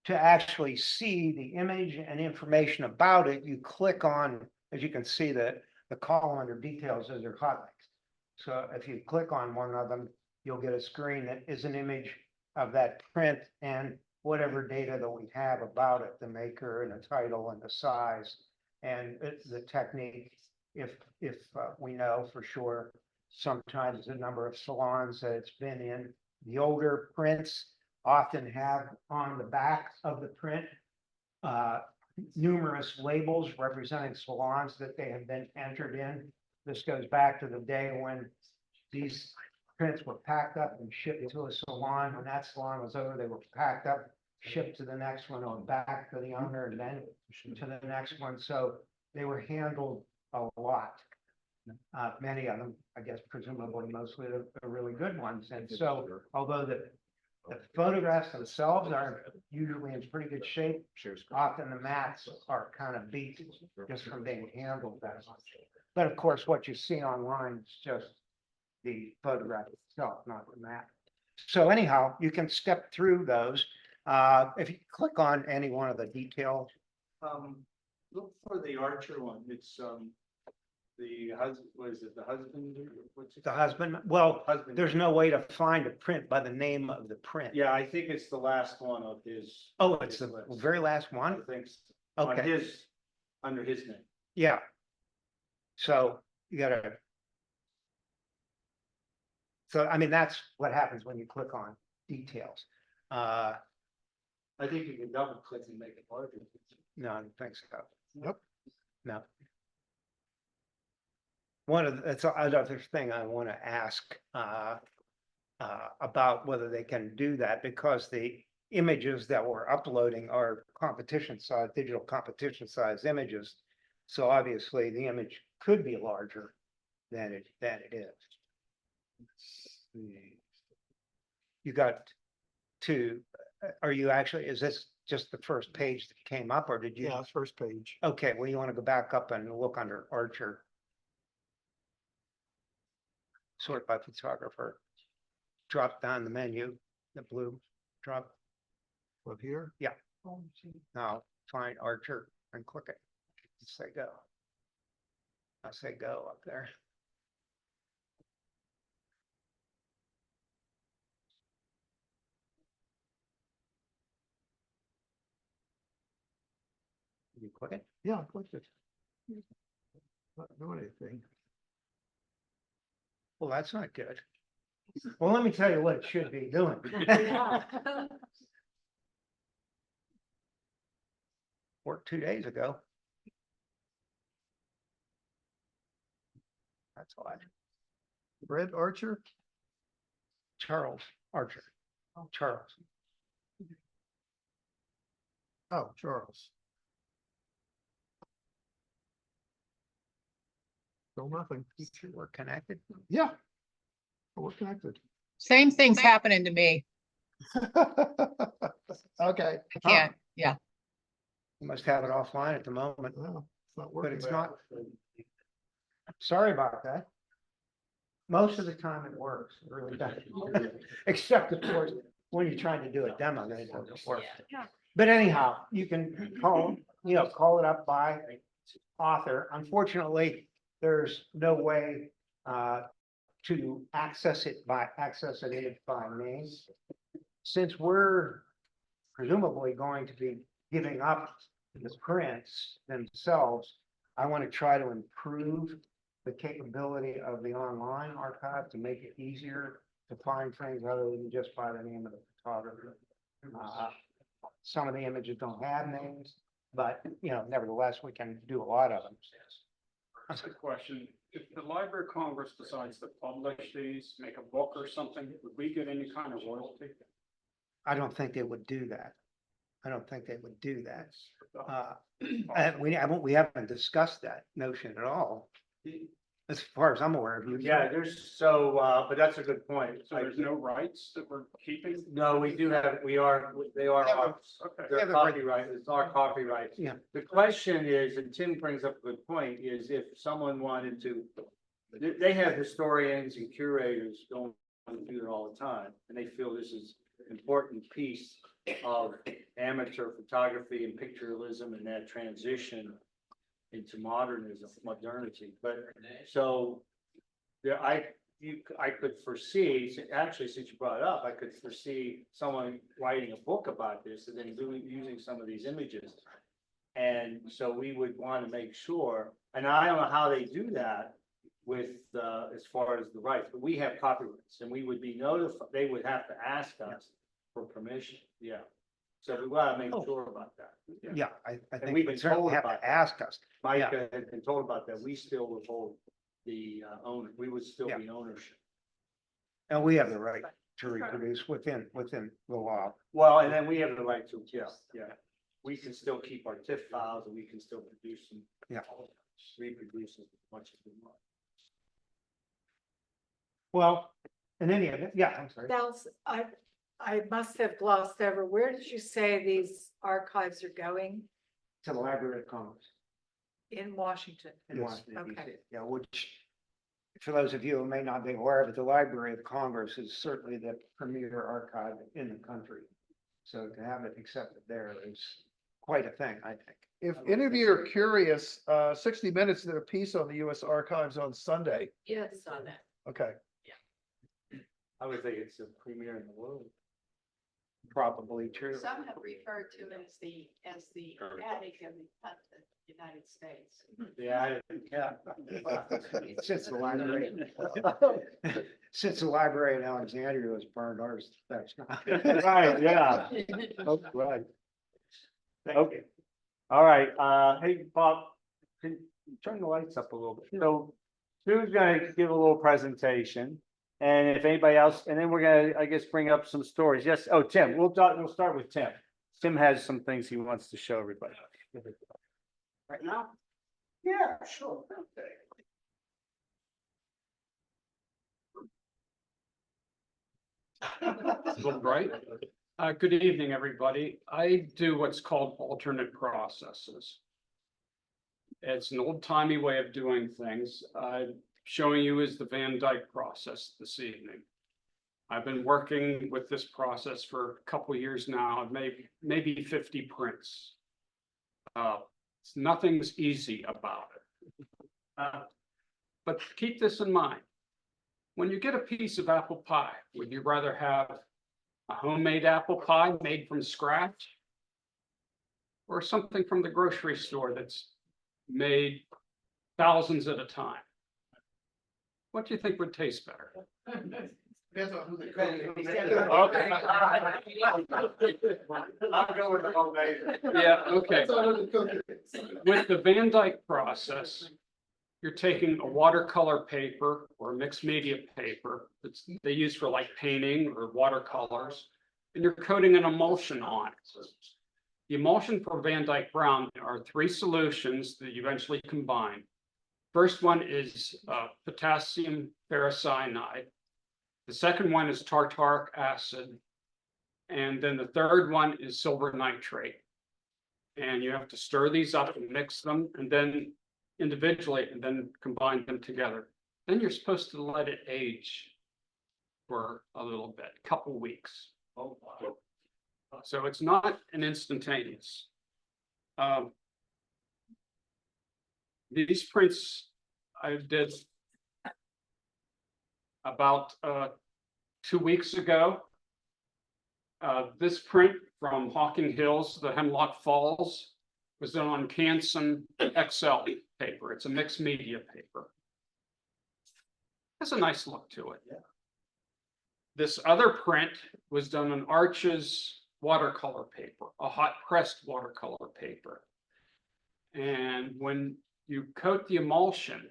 To actually see the image and information about it, you click on, as you can see, the column under details, those are hotlinks. So if you click on one of them, you'll get a screen that is an image of that print and whatever data that we have about it, the maker and the title and the size and the technique. If we know for sure, sometimes the number of salons that it's been in. The older prints often have on the back of the print numerous labels representing salons that they have been entered in. This goes back to the day when these prints were packed up and shipped to a salon. When that salon was over, they were packed up, shipped to the next one, or back to the owner, and then to the next one. So they were handled a lot. Many of them, I guess, presumably mostly the really good ones. And so, although the photographs themselves are usually in pretty good shape, often the mats are kind of beat just from being handled that much. But of course, what you see online is just the photograph itself, not the mat. So anyhow, you can step through those. If you click on any one of the details. Look for the Archer one. It's, the husband, what is it, the husband? What's it The called? husband, well, Husband. there's no way to find a print by the name of the print. Yeah, I think it's the last one of his. Oh, it's his the list. very last I one? think, on Okay, his, under his name. yeah. So you gotta. So, I mean, that's what happens when you click on details. I think you can double click and make it larger. No, I don't think so. Nope. No. One of, that's another thing I want to ask, about whether they can do that, because the images that we're uploading are competition size, digital competition size images. So obviously the image could be larger than it is. You got to, are you actually, is this just the first page that came up, or did you? Yeah, first page. Okay, well, you want to go back up and look under Archer. Sort by photographer. Drop down the menu, the blue, drop, Up here. now find Archer and click it. Say go. I say go up there. You click it? Yeah, I clicked it. Not doing anything. Well, that's not good. Well, let me tell you what it should be doing. Worked 2 days ago. That's odd. Red Archer? Charles Archer. Charles. Oh, Charles. Still nothing. We're connected. Yeah. We're connected. Same thing's happening to me. Okay. I can't, yeah. You must have it offline at the moment. Well, it's not But working. it's not. Sorry about that. Most of the time it works, it really does. Except of course, when you're trying to do a demo, then it doesn't work. But anyhow, you can call it up by author. Unfortunately, there's no way to access it by name. Since we're presumably going to be giving up the prints themselves, I want to try to improve the capability of the online archive to make it easier to find things other than just by the name of the photographer. Some of the images don't have names, but nevertheless, we can do a lot of them. That's a question. If the Library of Congress decides to publish these, make a book or something, would we get any kind of royalty? I don't think they would do that. I don't think they would do that. And we haven't discussed that notion at all. As far as I'm aware of. Yeah, but that's a good point. So there's no rights that we're keeping? No, we do have, they are ours. Okay. They're copyright, it's our copyright. Yeah. The question is, and Tim brings up a good point, is if someone wanted to, they have historians and curators going do it all the time, and they feel this is an important piece of amateur photography and pictorialism and that transition into modernity, but so there, I could foresee, actually, since you brought it up, I could foresee someone writing a book about this and then using some of these images. And so we would want to make sure, and I don't know how they do that with, as far as the rights, but we have copyrights and we would be notified, they would have to ask us for permission, yeah. So we want to make sure about that. Yeah, I And think we've we been certainly told have about to that. ask us. Mike had been told about that, we still would hold the owner, we would still be ownership. And we have the right to reproduce within the law. Well, and then we have the right to, yeah, we can still keep our TIFF files and we can still produce them. Yeah. Reproduce as much as we want. Well, in any event, yeah, I'm sorry. Dallas, I must have glossed over, where did you say these archives are going? To the Library of Congress. In Washington? In Washington, Okay. DC. Yeah, which, for those of you who may not be aware of it, the Library of Congress is certainly the premier archive in the country. So to have it accepted there is quite a thing, I think. If any of you are curious, 60 Minutes did a piece on the US Archives on Sunday. Yes, on that. Okay. I would think it's the premier in the world. Probably true. Some have referred to it as the attic of the United States. Yeah. Since the library, since the library in Alexandria was burned, ours, that's not. Right, yeah. Oh, right. Okay. All right, hey, Bob, can you turn the lights up a little bit? So Sue's gonna give a little presentation. And if anybody else, and then we're gonna, I guess, bring up some stories. Yes, oh, Tim, we'll start with Tim. Tim has some things he wants to show everybody. Right now? Yeah, sure. Okay. Look bright. Good evening, everybody. I do what's called alternate processes. It's an old-timey way of doing things. Showing you is the Van Dyke process this evening. I've been working with this process for a couple of years now. I've made maybe 50 prints. Nothing's easy about it. But keep this in mind. When you get a piece of apple pie, would you rather have a homemade apple pie made from scratch? Or something from the grocery store that's made thousands at a time? What do you think would taste better? Depends on who the cook is. Okay. I'll go with the homemade. Yeah, okay. Depends on who the cook is. With the Van Dyke process, you're taking a watercolor paper or mixed media paper that's they use for like painting or watercolors, and you're coating an emulsion on it. The emulsion for Van Dyke Brown are 3 solutions that you eventually combine. First one is potassium ferrocyanide. The second one is tartaric acid. And then the third one is silver nitrate. And you have to stir these up and mix them and then individually and then combine them together. Then you're supposed to let it age for a little bit, a couple weeks. So it's not an instantaneous. These prints I did about 2 weeks ago. This print from Hawking Hills, the Hemlock Falls, was done on Canson XL paper. It's a mixed media paper. Has a nice look to it. This other print was done on Arches watercolor paper, a hot pressed watercolor paper. And when you coat the emulsion,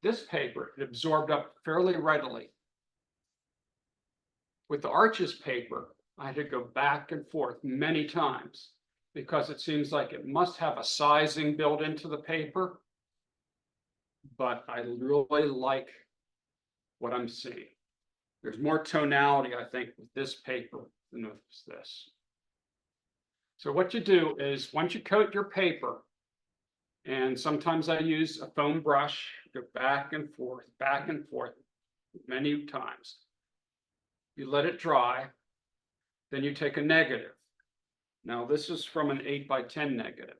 this paper, it absorbed up fairly readily. With the Arches paper, I had to go back and forth many times because it seems like it must have a sizing built into the paper. But I really like what I'm seeing. There's more tonality, I think, with this paper than with this. So what you do is once you coat your paper, and sometimes I use a foam brush, go back and forth many times. You let it dry, then you take a negative. Now this is from an 8x10 negative.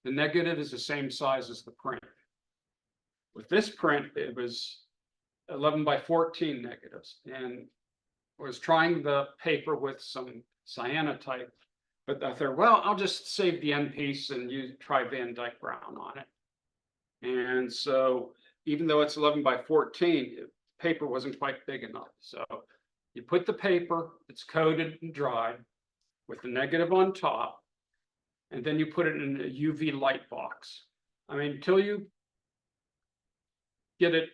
The negative is the same size as the print. With this print, it was 11x14 negatives, and I was trying the paper with some cyanotype, but I thought, well, I'll just save the end piece and try Van Dyke Brown on it. And so even though it's 11x14, paper wasn't quite big enough. So you put the paper, it's coated and dried with the negative on top, and then you put it in a UV light box. I mean, until you get it,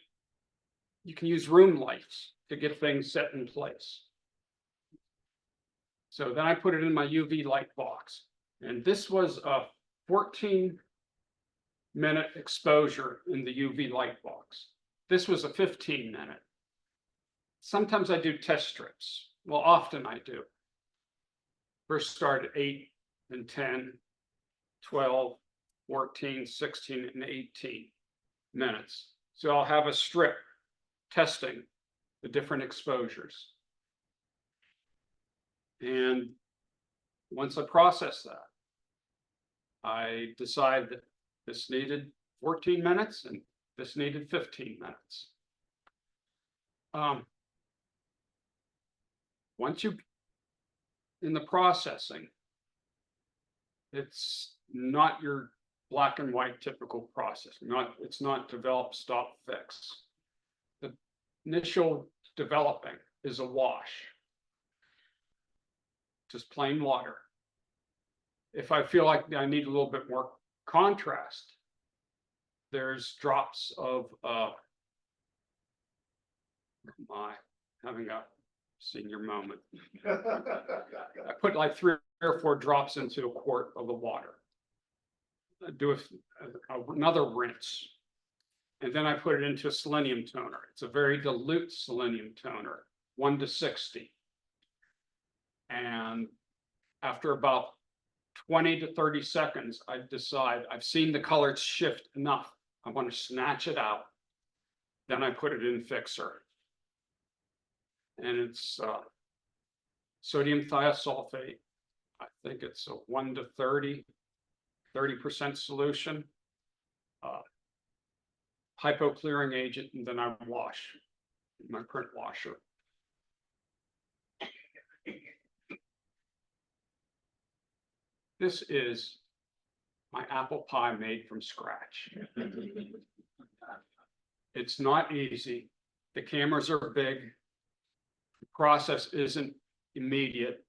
you can use room lights to get things set in place. So then I put it in my UV light box, and this was a 14-minute exposure in the UV light box. This was a 15-minute. Sometimes I do test strips. Well, often I do. First start at 8 and 10, 12, 14, 16, and 18 minutes. So I'll have a strip testing the different exposures. And once I process that, I decide that this needed 14 minutes and this needed 15 minutes. Once you, in the processing, it's not your black and white typical process. It's not develop, stop, fix. The initial developing is a wash. Just plain water. If I feel like I need a little bit more contrast, there's drops of having a senior moment. I put like 3 or 4 drops into a quart of the water. I do another rinse, and then I put it into a selenium toner. It's a very dilute selenium toner, 1 to 60. And after about 20 to 30 seconds, I decide I've seen the colors shift enough. I want to snatch it out. Then I put it in fixer. And it's sodium thiosulfate. I think it's a 1 to 30% solution. Hypo clearing agent, and then I wash my print washer. This is my apple pie made from scratch. It's not easy. The cameras are big. The process isn't immediate.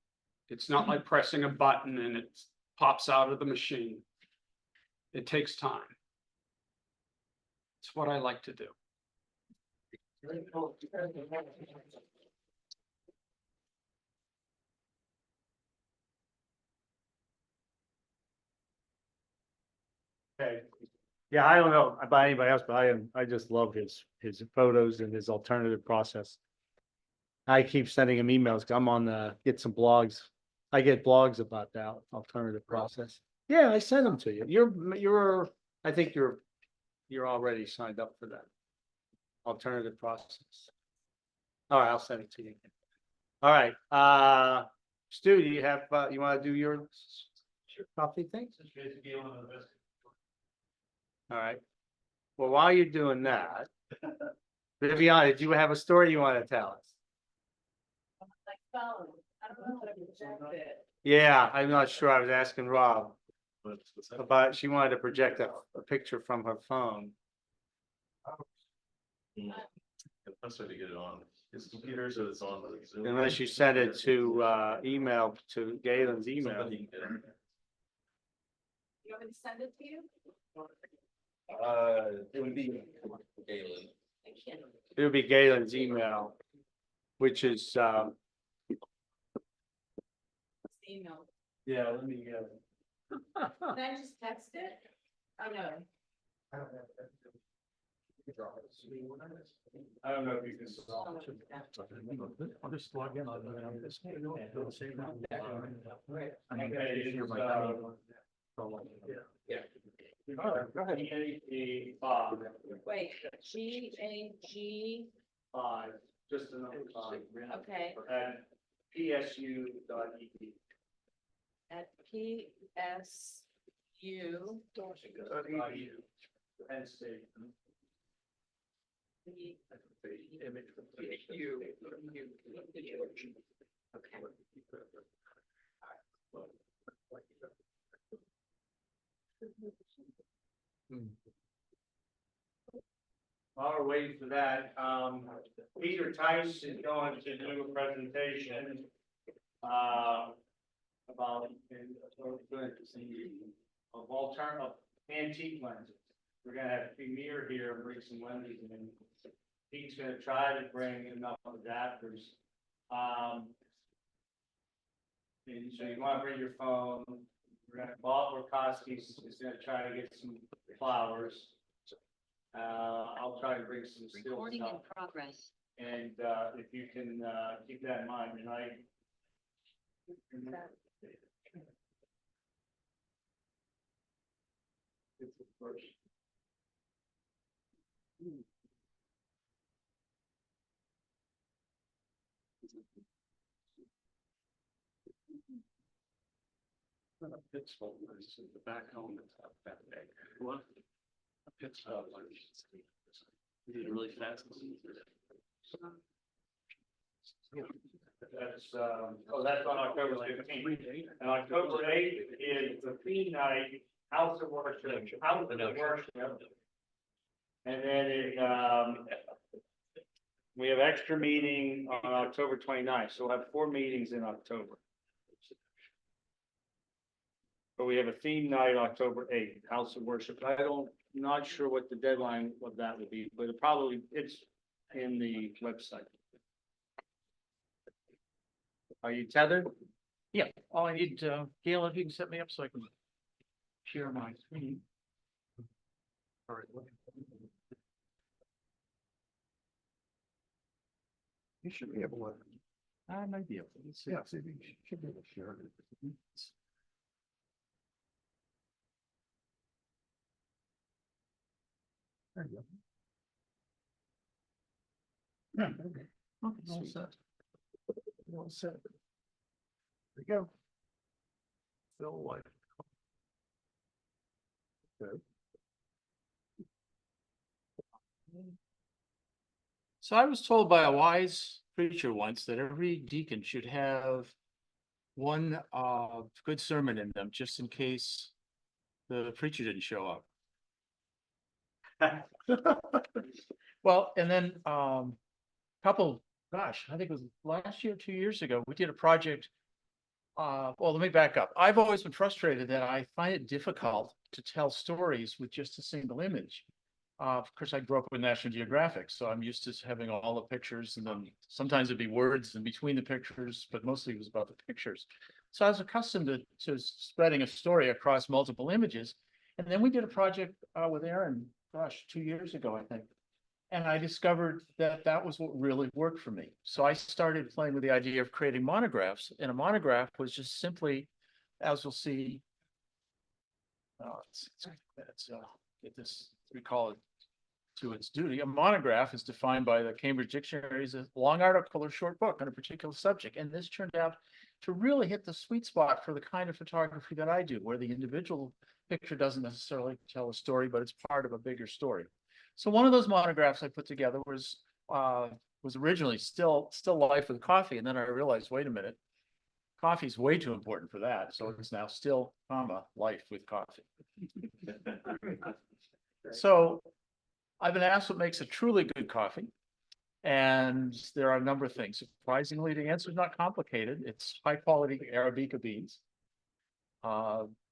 It's not like pressing a button and it pops out of the machine. It takes time. It's what I like to do. Okay. Yeah, I don't know about anybody else, but I just love his photos and his alternative process. I keep sending him emails because I'm on get some blogs. I get blogs about that alternative process. Yeah, I sent them to you. I think you're already signed up for that alternative process. All right, I'll send it to you. All right, Stu, do you have you want to do your coffee thing? All right. Well, while you're doing that, Viviana, do you have a story you want to tell us? Yeah, I'm not sure. I was asking Rob about, she wanted to project a picture from her phone. Best way to get it on his computer, so it's on the Zoom. Unless you send it to email to Galen's email. Somebody can get it. You want me to send it to you? It would be Galen. It would be Galen's email, which is email. Yeah, let me, Can I just text it? I know. I don't know if you can. I'll just log in on this. All right, go ahead. Wait, GAG, Five, just the number five. okay, At psu.edu. at PSU. Penn State. While we're waiting for that, Peter Tice is going to do a presentation about of alternative antique lenses. We're gonna have Premier here, and bring some lenses in. He's gonna try to bring enough adapters. And so you wanna bring your phone. We're gonna, Bob Rokoski's is gonna try to get some flowers. I'll try to bring some still Recording in stuff. progress. And if you can keep that in mind, and I. It's the first. Not a pit stop, it's in the back home, it's not that big. What? A pit stop. Is it really fast? That's, that's on October 15th. And October 8th is the theme night, House of Worship, House of Worship. And then we have extra meeting on October 29th, so we'll have 4 meetings in October. But we have a theme night October 8th, House of Worship. Not sure what the deadline of that would be, but it's in the website. Are you tethered? Yeah, all I need, Gail, if you can set me up so I can share my screen. All right. You should be able to. I might be able to. Let's see. Yeah, see, you should be able to share it. There you go. Yeah, okay. Okay, All sweet. set. All set. There you go. Phil White. Good. So I was told by a wise preacher once that every deacon should have one good sermon in them, just in case the preacher didn't show up. Well, and then couple, gosh, I think it was last year, 2 years ago, we did a project. Well, let me back up. I've always been frustrated that I find it difficult to tell stories with just a single image. Of course, I grew up with National Geographic, so I'm used to having all the pictures, and then sometimes it'd be words in between the pictures, but mostly it was about the pictures. So I was accustomed to spreading a story across multiple images. And then we did a project with Aaron, gosh, 2 years ago, I think. And I discovered that that was what really worked for me. So I started playing with the idea of creating monographs, and a monograph was just simply, as you'll see, get this, recall it to its duty. A monograph is defined by the Cambridge Dictionary as a long article or short book on a particular subject. And this turned out to really hit the sweet spot for the kind of photography that I do, where the individual picture doesn't necessarily tell a story, but it's part of a bigger story. So one of those monographs I put together was originally still Life with Coffee. And then I realized, wait a minute, coffee is way too important for that. So it's now still, Life with Coffee. So I've been asked what makes a truly good coffee. And there are a number of things. Surprisingly, the answer is not complicated. It's high quality Arabica beans.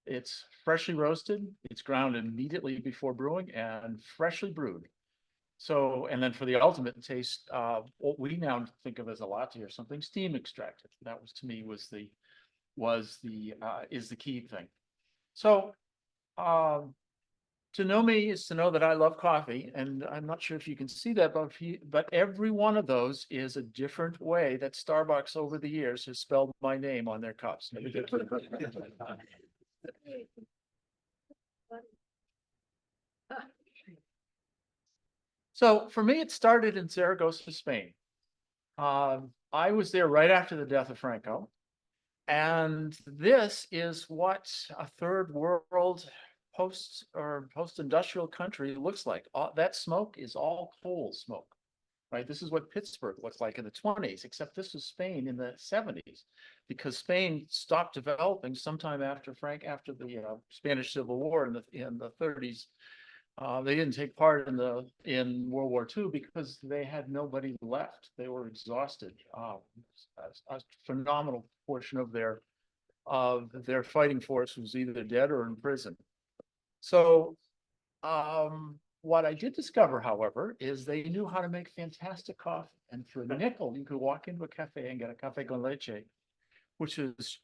It's freshly roasted. It's ground immediately before brewing and freshly brewed. So, and then for the ultimate taste, what we now think of as a latte or something, steam extracted. That was, to me, was the is the key thing. So, to know me is to know that I love coffee, and I'm not sure if you can see that, but every one of those is a different way that Starbucks over the years has spelled my name on their cups. So for me, it started in Zaragoza, Spain. I was there right after the death of Franco. And this is what a third world post-industrial country looks like. That smoke is all coal smoke, right? This is what Pittsburgh looks like in the 20s, except this was Spain in the 70s, because Spain stopped developing sometime after the Spanish Civil War in the 30s. They didn't take part in World War II because they had nobody left. They were exhausted. A phenomenal portion of their fighting force was either dead or in prison. So what I did discover, however, is they knew how to make fantastic coffee. And for a nickel, you could walk into a cafe and get a cafe con leche, which is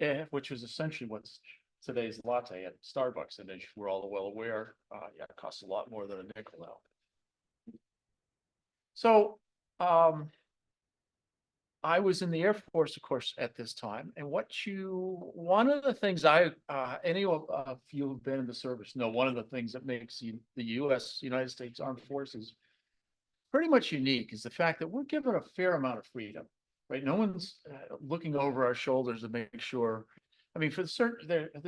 essentially what's today's latte at Starbucks, and as we're all well aware, it costs a lot more than a nickel now. So I was in the Air Force, of course, at this time, and one of the things any of you who've been in the service know, one of the things that makes the United States Armed Forces pretty much unique is the fact that we're given a fair amount of freedom, right? No one's looking over our shoulders to make sure. I mean, there's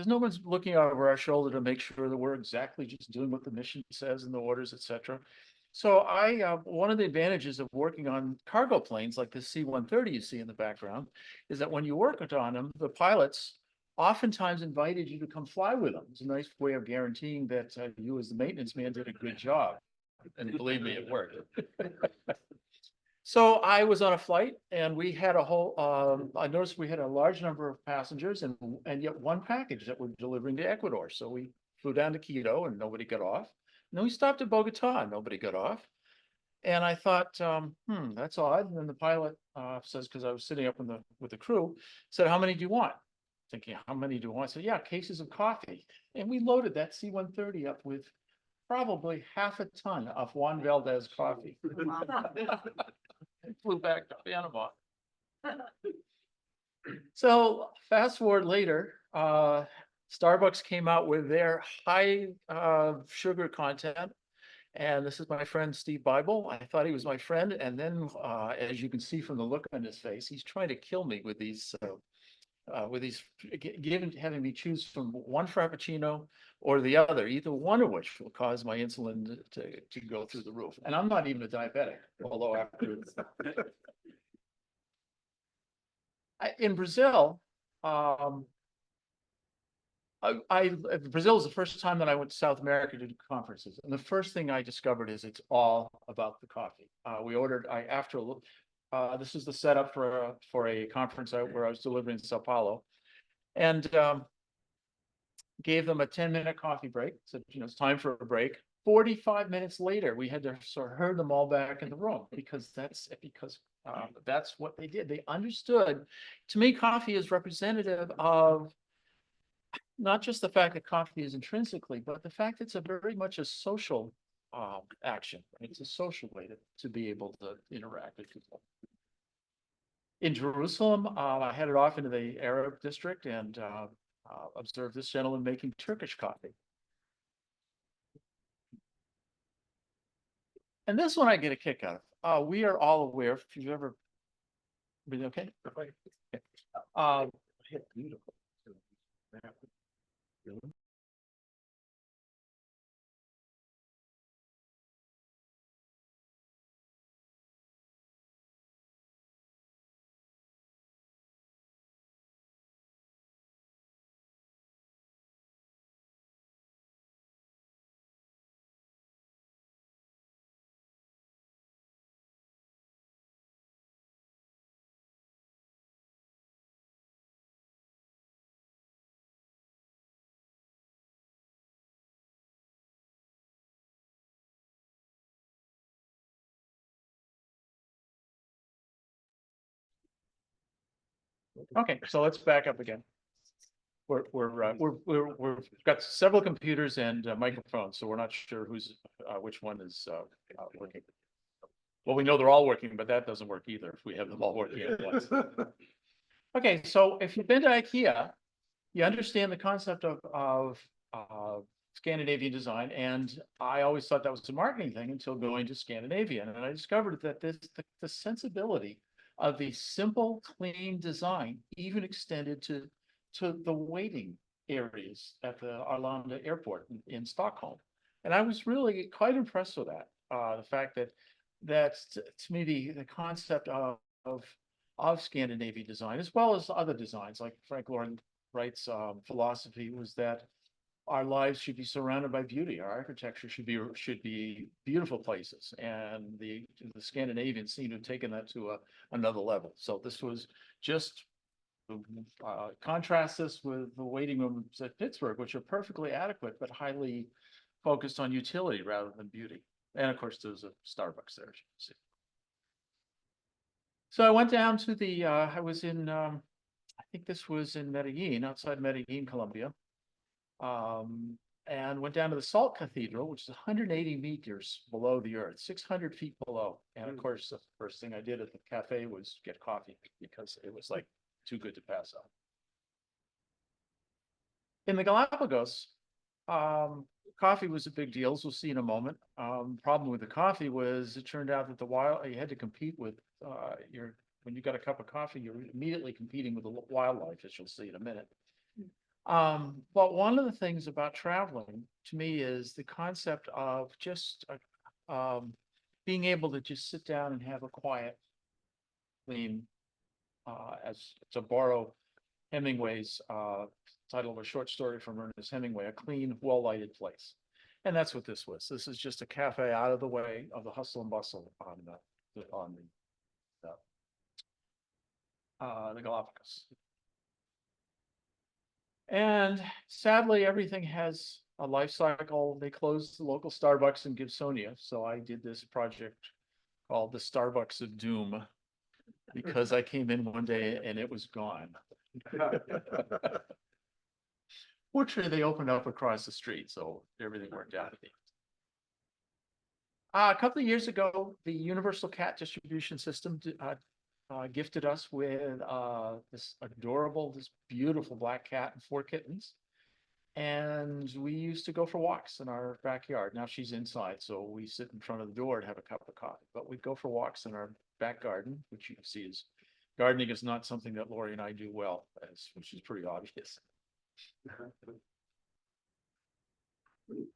no one's looking over our shoulder to make sure that we're exactly just doing what the mission says and the orders, etc. So one of the advantages of working on cargo planes like the C-130 you see in the background is that when you work on them, the pilots oftentimes invited you to come fly with them. It's a nice way of guaranteeing that you as the maintenance man did a good job. And believe me, it worked. So I was on a flight and we had I noticed we had a large number of passengers and yet one package that we're delivering to Ecuador. So we flew down to Quito and nobody got off. And then we stopped at Bogota and nobody got off. And I thought, that's odd. And then the pilot says, because I was sitting up with the crew, said, "How many do you want?" Thinking, how many do you want? I said, "Yeah, cases of coffee." And we loaded that C-130 up with probably half a ton of Juan Valdez coffee. Flew back to Panama. So fast forward later, Starbucks came out with their high sugar content. And this is my friend, Steve Bible. I thought he was my friend. And then, as you can see from the look on his face, he's trying to kill me with these, having me choose from one Frappuccino or the other, either one of which will cause my insulin to go through the roof. And I'm not even a diabetic, although after in Brazil, Brazil is the first time that I went to South America to do conferences. And the first thing I discovered is it's all about the coffee. This is the setup for a conference where I was delivering in Sao Paulo, and gave them a 10-minute coffee break. Said, it's time for a break. 45 minutes later, we had to sort of herd them all back in the room because that's what they did. They understood. To me, coffee is representative of not just the fact that coffee is intrinsically, but the fact it's very much a social action. It's a social way to be able to interact with people. In Jerusalem, I headed off into the Arab district and observed this gentleman making Turkish coffee. And this one I get a kick out of. We are all aware, if you've ever been okay? Beautiful. Okay, so let's back up again. we've got several computers and microphones, so we're not sure which one is working. Well, we know they're all working, but that doesn't work either if we have them all working at once. Okay, so if you've been to IKEA, you understand the concept of Scandinavian design, and I always thought that was a marketing thing until going to Scandinavia, and I discovered that the sensibility of the simple, clean design even extended to the waiting areas at the Arlanda airport in Stockholm. And I was really quite impressed with that. The fact that to me, the concept of Scandinavian design, as well as other designs, like Frank Lloyd Wright's philosophy was that our lives should be surrounded by beauty. Our architecture should be beautiful places. And the Scandinavians seem to have taken that to another level. So this was just contrast this with the waiting rooms at Pittsburgh, which are perfectly adequate, but highly focused on utility rather than beauty. And of course, there's a Starbucks there, as you can see. So I went down to I was in, I think this was in Medellin, outside Medellin, Colombia. And went down to the Salt Cathedral, which is 180 meters below the earth, 600 feet below. And of course, the first thing I did at the cafe was get coffee because it was like too good to pass up. In the Galapagos, coffee was a big deal, as we'll see in a moment. Problem with the coffee was it turned out that you had to compete with when you got a cup of coffee, you're immediately competing with the wildlife, as you'll see in a minute. But one of the things about traveling to me is the concept of just being able to just sit down and have a quiet, clean, as to borrow Hemingway's title of a short story from Ernest Hemingway, a clean, well-lighted place. And that's what this was. This is just a cafe out of the way of the hustle and bustle on the Galapagos. And sadly, everything has a life cycle. They closed the local Starbucks in Gibsonia. So I did this project called the Starbucks of Doom because I came in one day and it was gone. Fortunately, they opened up across the street, so everything worked out. A couple of years ago, the Universal Cat Distribution System gifted us with this beautiful black cat and 4 kittens. And we used to go for walks in our backyard. Now she's inside, so we sit in front of the door to have a cup of coffee. But we'd go for walks in our back garden, which you can see is gardening is not something that Lori and I do well, which is pretty obvious.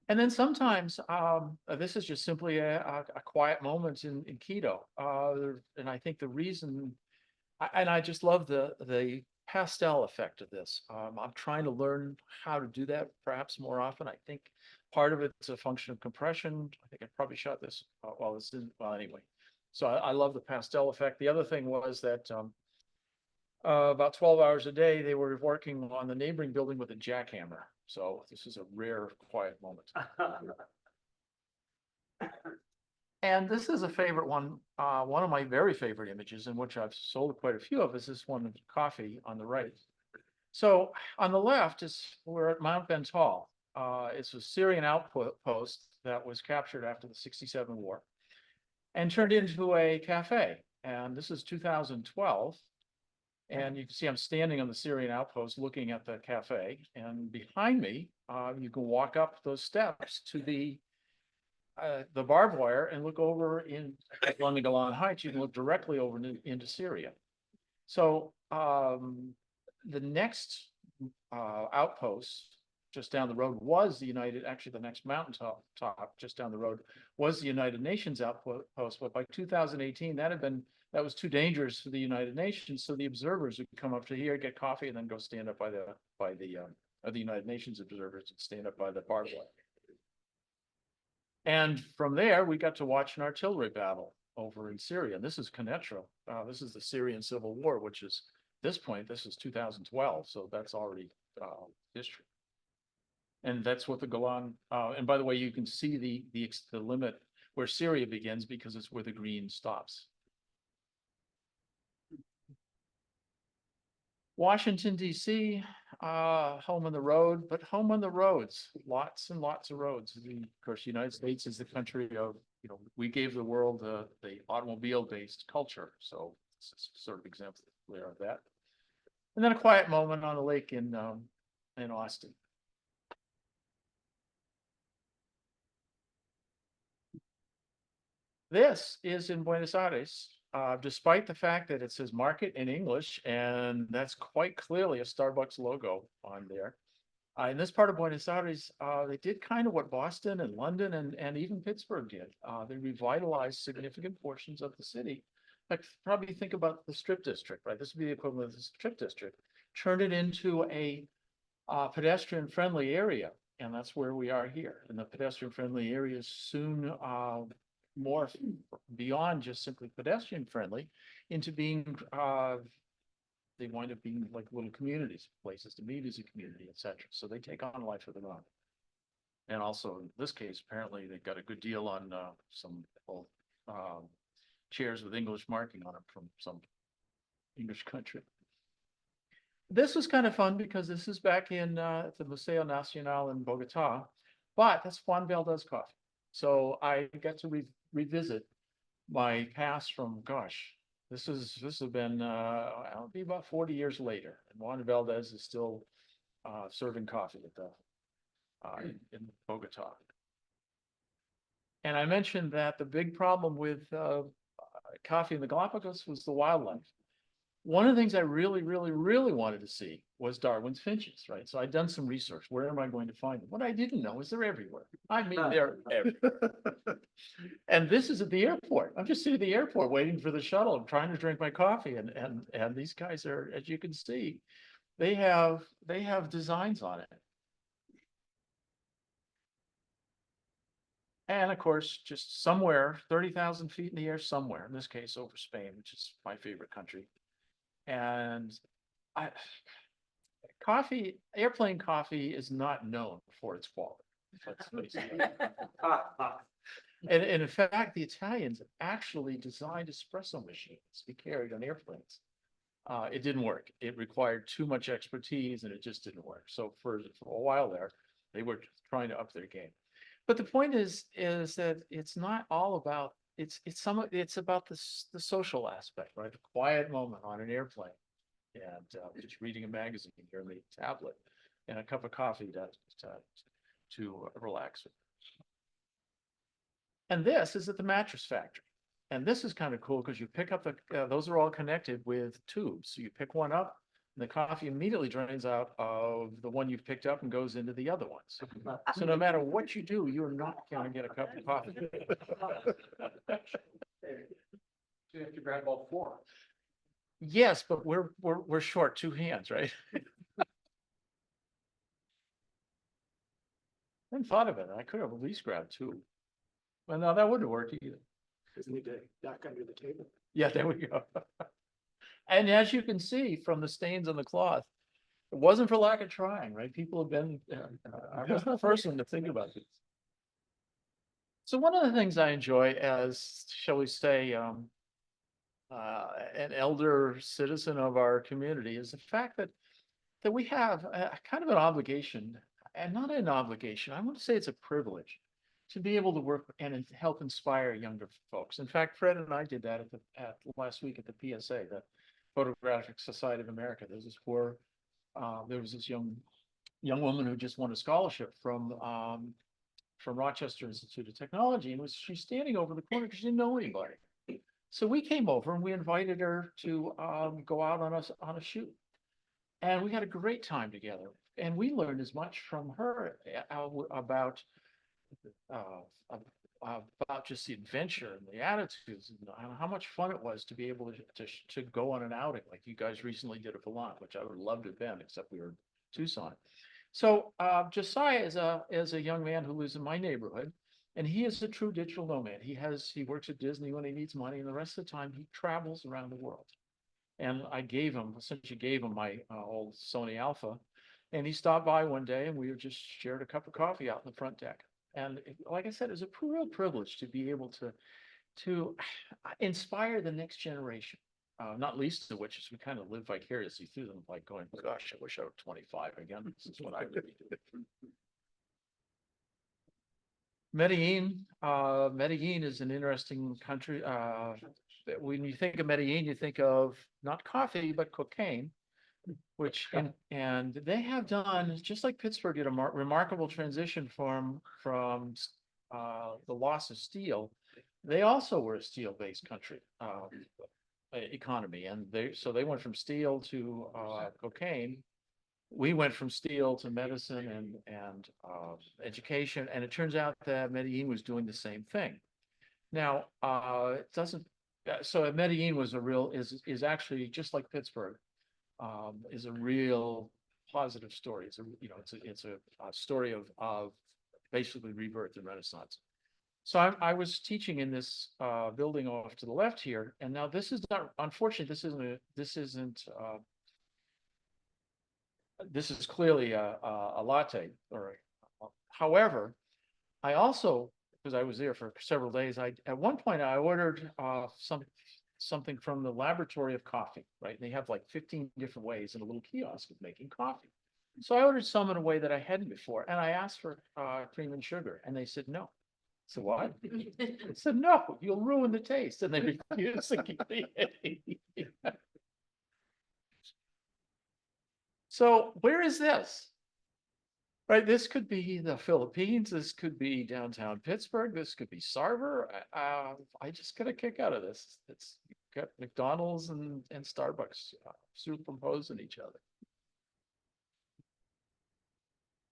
And then sometimes this is just simply a quiet moment in Quito. And I think the reason, I just love the pastel effect of this. I'm trying to learn how to do that perhaps more often. I think part of it's a function of compression. I think I probably shot this well anyway. So I love the pastel effect. The other thing was that about 12 hours a day, they were working on the neighboring building with a jackhammer. So this is a rare, quiet moment. And this is a favorite one. One of my very favorite images, in which I've sold quite a few of, is this one of coffee on the right. So on the left we're at Mount Bental. It's a Syrian outpost that was captured after the '67 war and turned into a cafe. And this is 2012. And you can see I'm standing on the Syrian outpost looking at the cafe. And behind me, you can walk up those steps to the barbed wire and look over along the Golan Heights. You can look directly over into Syria. So the next outpost just down the road was actually the next mountaintop just down the road was the United Nations outpost. But by 2018, that was too dangerous for the United Nations. So the observers would come up to here, get coffee, and then go stand up by the United Nations observers and stand up by the barbed wire. And from there, we got to watch an artillery battle over in Syria. And this is Quneitra. This is the Syrian Civil War, which is this point, this is 2012. So that's already history. And that's what the Golan, and by the way, you can see the limit where Syria begins because it's where the green stops. Washington DC, home on the road, but home on the roads, lots and lots of roads. Of course, the United States is the country of, we gave the world the automobile-based culture, so it's sort of exemplary of that. And then a quiet moment on a lake in Austin. This is in Buenos Aires, despite the fact that it says market in English, and that's quite clearly a Starbucks logo on there. In this part of Buenos Aires, they did kind of what Boston and London and even Pittsburgh did. They revitalized significant portions of the city. Like, probably think about the Strip District, right? This would be the equivalent of the Strip District. Turned it into a pedestrian-friendly area, and that's where we are here. And the pedestrian-friendly areas soon morph beyond just simply pedestrian-friendly into being they wind up being like little communities, places to meet as a community, etc. So they take on a life of their own. And also in this case, apparently they got a good deal on some chairs with English marking on them from some English country. This was kind of fun because this is back in the Museo Nacional in Bogota, but that's Juan Valdez coffee. So I got to revisit my past from, gosh, this has been I'll be about 40 years later, and Juan Valdez is still serving coffee at the in Bogota. And I mentioned that the big problem with coffee in the Galapagos was the wildlife. One of the things I really, really, really wanted to see was Darwin's finches, right? So I'd done some research. Where am I going to find them? What I didn't know is they're everywhere. I mean, they're everywhere. And this is at the airport. I'm just sitting at the airport waiting for the shuttle. I'm trying to drink my coffee, and these guys are, as you can see, they have designs on it. And of course, just somewhere, 30,000 feet in the air somewhere, in this case over Spain, which is my favorite country. And airplane coffee is not known for its quality. Let's face it. And in fact, the Italians actually designed espresso machines to be carried on airplanes. It didn't work. It required too much expertise, and it just didn't work. So for a while there, they were trying to up their game. But the point is that it's not all about, it's about the social aspect, right? The quiet moment on an airplane, and just reading a magazine here on the tablet, and a cup of coffee to relax with. And this is at the mattress factory. And this is kind of cool because you pick up those are all connected with tubes. So you pick one up, and the coffee immediately drains out of the one you've picked up and goes into the other ones. So no matter what you do, you're not going to get a cup of coffee. You have to grab all four. Yes, but we're short 2 hands, right? I hadn't thought of it. I could have at least grabbed 2. Well, no, that wouldn't work either. Just need to duck under the table. Yeah, there we go. And as you can see from the stains on the cloth, it wasn't for lack of trying, right? People have been, I was the first one to think about this. So one of the things I enjoy as, shall we say, an elder citizen of our community is the fact that we have a kind of an obligation, and not an obligation, I want to say it's a privilege, to be able to work and help inspire younger folks. In fact, Fred and I did that at last week at the PSA, the Photographic Society of America. There's this there was this young woman who just won a scholarship from Rochester Institute of Technology, and she's standing over the corner because she didn't know anybody. So we came over and we invited her to go out on a shoot, and we had a great time together. And we learned as much from her about just the adventure and the attitudes, and how much fun it was to be able to go on an outing like you guys recently did at Vermont, which I would love to have been, except we were in Tucson. So Josiah is a young man who lives in my neighborhood, and he is a true digital nomad. He works at Disney when he needs money, and the rest of the time he travels around the world. And I essentially gave him my old Sony Alpha, and he stopped by one day, and we just shared a cup of coffee out in the front deck. And like I said, it was a real privilege to be able to inspire the next generation not least of which is we kind of live vicariously through them, like going, gosh, I wish I were 25 again. This is what I would be doing. Medellin is an interesting country. When you think of Medellin, you think of not coffee, but cocaine, and they have done, just like Pittsburgh did, a remarkable transition from the loss of steel. They also were a steel-based country, economy, and they went from steel to cocaine. We went from steel to medicine and education, and it turns out that Medellin was doing the same thing. Now, it doesn't. So Medellin was is actually just like Pittsburgh, is a real positive story. It's a story of basically rebirth and renaissance. So I was teaching in this building off to the left here, and now this is not, unfortunately, this is clearly a latte. However, I also, because I was there for several days, at one point I ordered something from the laboratory of coffee, right? They have like 15 different ways in a little kiosk of making coffee. So I ordered some in a way that I hadn't before, and I asked for cream and sugar, and they said no. So what? I said no, you'll ruin the taste, and they refused to give me any. So where is this? Right, this could be the Philippines, this could be downtown Pittsburgh, this could be Sarver. I just got a kick out of this. It's got McDonald's and Starbucks superimposing each other.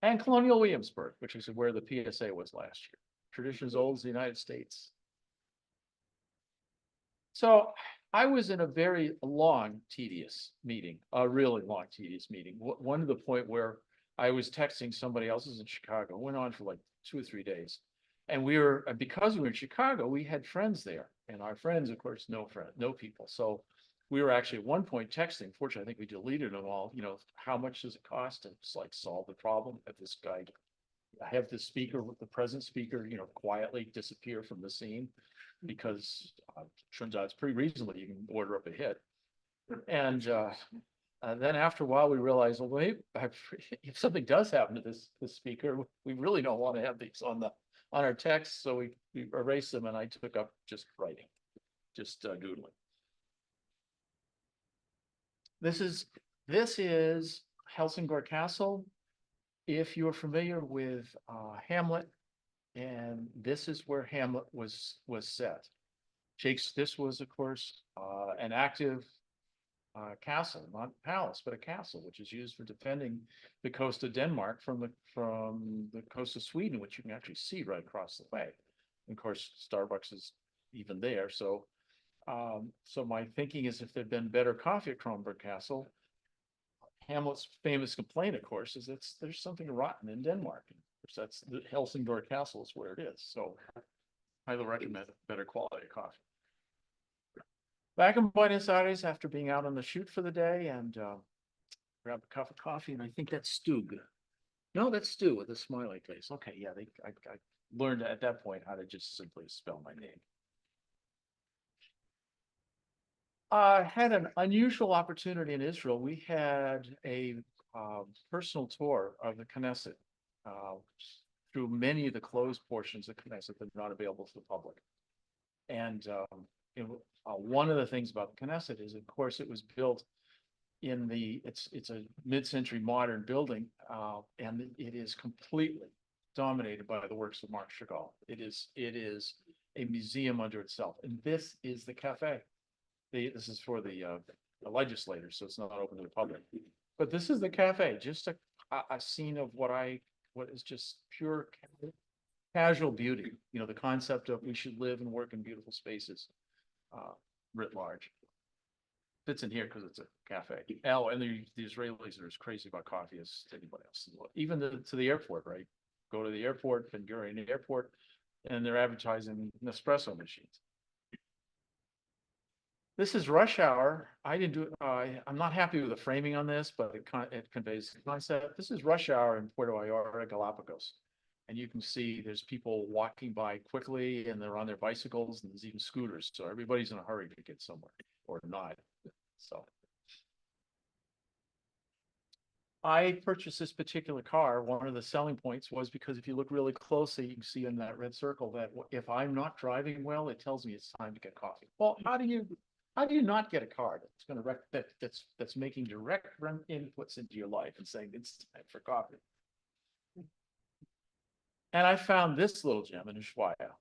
And Colonial Williamsburg, which is where the PSA was last year. Traditions old as the United States. So I was in a very long, tedious meeting, a really long, tedious meeting. One to the point where I was texting somebody else in Chicago. It went on for like 2 or 3 days. And because we were in Chicago, we had friends there. And our friends, of course, know people. So we were actually at one point texting. Fortunately, I think we deleted them all. How much does it cost to just like solve the problem? I have this speaker, with the present speaker, quietly disappear from the scene, because turns out it's pretty reasonable. You can order up a hit. And then after a while, we realized, well, wait, if something does happen to this speaker, we really don't want to have these on our text. So we erased them, and I took up just writing, just doodling. This is Helsingborg Castle. If you're familiar with Hamlet, and this is where Hamlet was set. This was, of course, an active castle, not palace, but a castle, which is used for defending the coast of Denmark from the coast of Sweden, which you can actually see right across the way. And of course, Starbucks is even there. So my thinking is, if there'd been better coffee at Kronborg Castle, Hamlet's famous complaint, of course, is that there's something rotten in Denmark. That's the Helsingborg Castle is where it is. So I highly recommend better quality of coffee. Back in Buenos Aires after being out on the shoot for the day, and grab a cup of coffee, and I think that's Stug. No, that's Stu with a smiley face. Okay, yeah, I learned at that point how to just simply spell my name. Had an unusual opportunity in Israel. We had a personal tour of the Knesset through many of the closed portions of Knesset that are not available to the public. And one of the things about the Knesset is, of course, it was built in it's a mid-century modern building, and it is completely dominated by the works of Marc Chagall. It is a museum unto itself, and this is the cafe. This is for the legislators, so it's not open to the public. But this is the cafe, just a scene of what is just pure casual beauty. The concept of we should live and work in beautiful spaces, writ large. Fits in here because it's a cafe. And the Israelis are as crazy about coffee as anybody else. Even to the airport, right? Go to the airport, Ben Gurion Airport, and they're advertising Nespresso machines. This is Rush Hour. I didn't do it. I'm not happy with the framing on this, but it conveys the concept. This is Rush Hour in Puerto Vallarta, Galapagos. And you can see there's people walking by quickly, and they're on their bicycles, and there's even scooters. So everybody's in a hurry to get somewhere, or not. so. I purchased this particular car. One of the selling points was because if you look really closely, you can see in that red circle that if I'm not driving well, it tells me it's time to get coffee. Well, how do you not get a car that's gonna that's making direct inputs into your life and saying it's time for coffee? And I found this little gem in Ushuaia.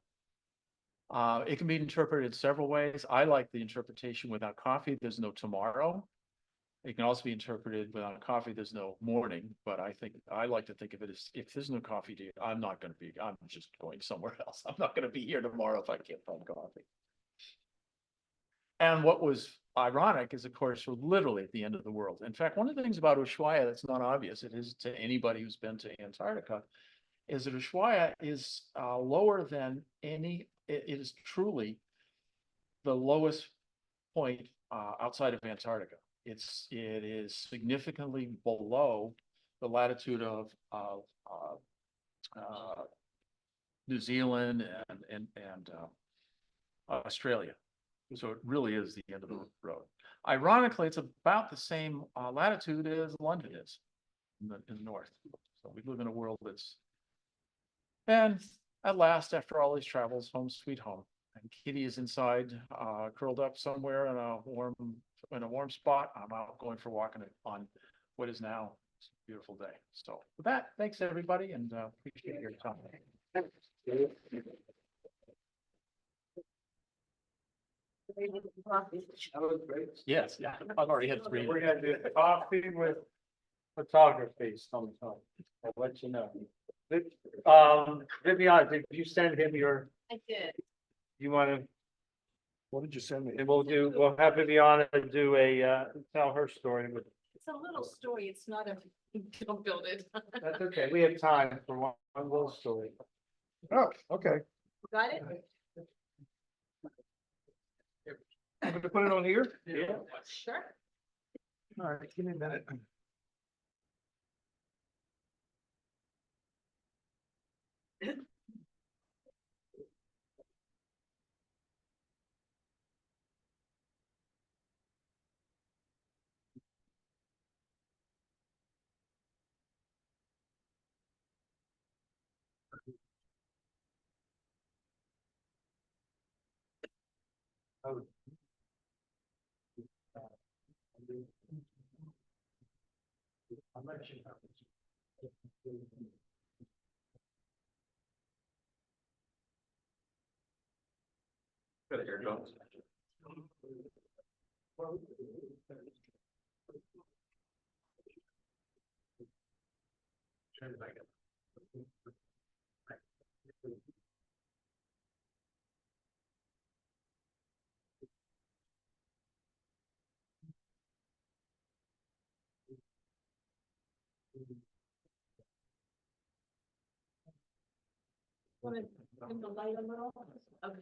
It can be interpreted several ways. I like the interpretation without coffee, there's no tomorrow. It can also be interpreted without coffee, there's no morning, but I like to think of it as if there's no coffee, I'm just going somewhere else. I'm not gonna be here tomorrow if I can't find coffee. And what was ironic is, of course, we're literally at the end of the world. In fact, one of the things about Ushuaia that's not obvious, it is to anybody who's been to Antarctica, is that Ushuaia is lower than it is truly the lowest point outside of Antarctica. It is significantly below the latitude of New Zealand and Australia. So it really is the end of the road. Ironically, it's about the same latitude as London is in the north. So we live in a world that's, and at last, after all these travels, home sweet home. And Kitty is inside, curled up somewhere in a warm spot. I'm out going for a walk on what is now a beautiful day. So with that, thanks everybody, and appreciate your time. Yes, yeah, I've already had 3. We're gonna do coffee with photography sometime. I'll let you know. Vivian, did you send him your, I did. you wanna, What did you send me? and we'll have Viviana do tell her story, but It's a little story. It's not a, don't build it. that's okay. We have time for one little story. Oh, okay. Got it? I'm gonna put it on here. Yeah. Sure. All right, give me a minute. Got an air drums. Turn it back up. Want to dim the light a little? Okay.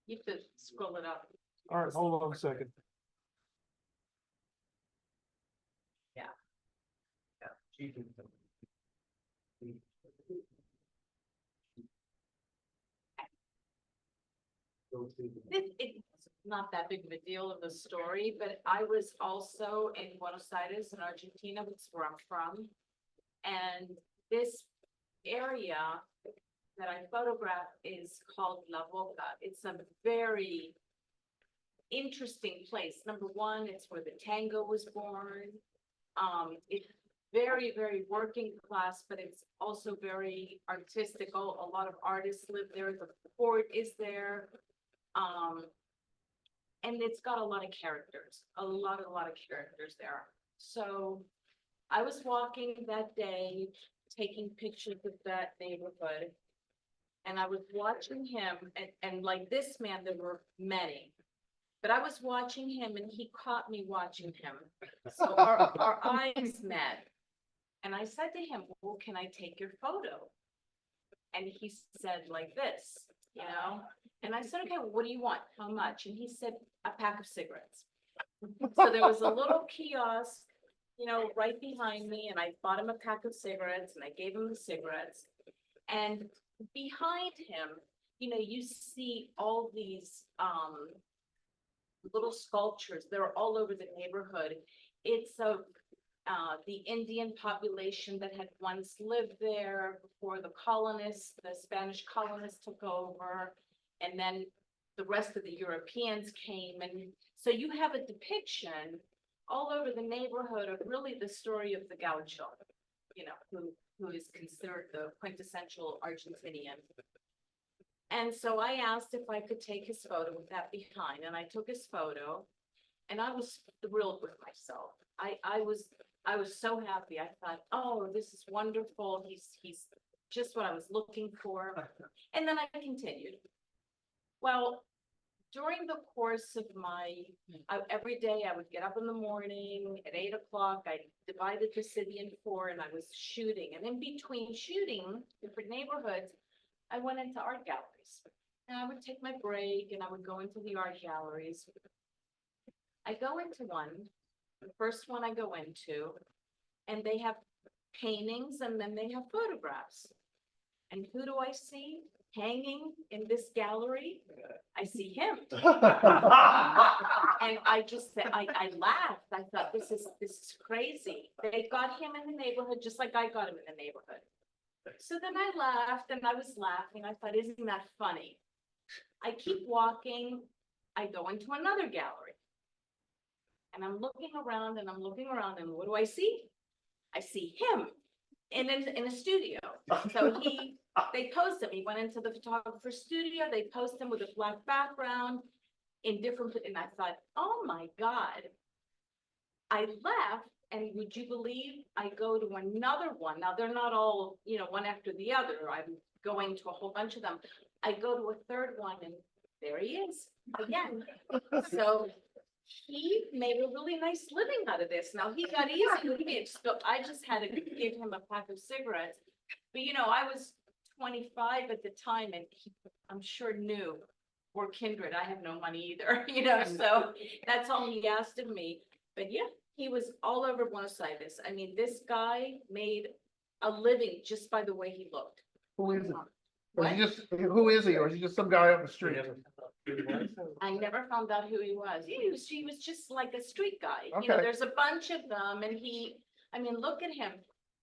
You have to scroll it up. All right, hold on a second. It's not that big of a deal of a story, but I was also in Buenos Aires in Argentina, which is where I'm from. And this area that I photographed is called La Boca. It's a very interesting place. Number one, it's where the tango was born. It's very, very working class, but it's also very artistic. A lot of artists live there. The port is there. And it's got a lot of characters, a lot of characters there. So I was walking that day, taking pictures of that neighborhood. And I was watching him and like this man, there were many. But I was watching him and he caught me watching him. So our eyes met. And I said to him, well, can I take your photo? And he said like this, you know? And I said, okay, well, what do you want? How much? And he said, a pack of cigarettes. So there was a little kiosk, you know, right behind me, and I bought him a pack of cigarettes and I gave him the cigarettes. And behind him, you know, you see all these little sculptures. They're all over the neighborhood. It's of the Indian population that had once lived there before the colonists, the Spanish colonists took over. And then the rest of the Europeans came. And so you have a depiction all over the neighborhood of really the story of the gaucho, you know, who is considered the quintessential Argentinian. And so I asked if I could take his photo with that behind, and I took his photo, and I was thrilled with myself. I was so happy. I thought, oh, this is wonderful. He's just what I was looking for. And then I continued. Well, during the course of every day I would get up in the morning at 8 o'clock. I divided the city in 4 and I was shooting. And in between shooting different neighborhoods, I went into art galleries. And I would take my break and I would go into the art galleries. I go into one, the first one I go into, and they have paintings and then they have photographs. And who do I see hanging in this gallery? I see him. And I just said, I laughed. I thought, this is crazy. They got him in the neighborhood just like I got him in the neighborhood. So then I laughed and I was laughing. I thought, isn't that funny? I keep walking. I go into another gallery. And I'm looking around and what do I see? I see him in a studio. So they posed him. He went into the photographer's studio. They posed him with a black background in different, and I thought, oh my God. I left, and would you believe I go to another one? Now they're not all, you know, one after the other. I'm going to a whole bunch of them. I go to a third one and there he is again. So he made a really nice living out of this. Now he got easy with me. I just had to give him a pack of cigarettes. But you know, I was 25 at the time and he, I'm sure knew we're kindred. I have no money either, you know, so that's all he asked of me. But yeah, he was all over Buenos Aires. I mean, this guy made a living just by the way he looked. Who is it? What? Who is he? Or is he just some guy on the street? I never found out who he was. He was just like a street guy. You know, Okay. there's a bunch of them and I mean, look at him.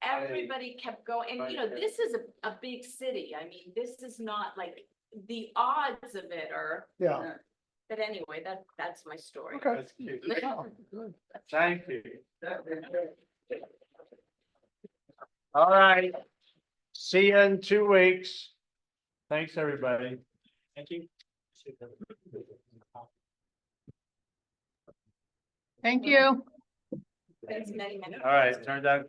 Everybody kept going. And you know, this is a big city. I mean, this is not like the odds of it are. Yeah. But anyway, that's my story. Okay. That's cute. Oh, good. Thank you. All right. See you in 2 weeks. Thanks, everybody. Thank you. Thank you. Thanks, many. All right, turn down.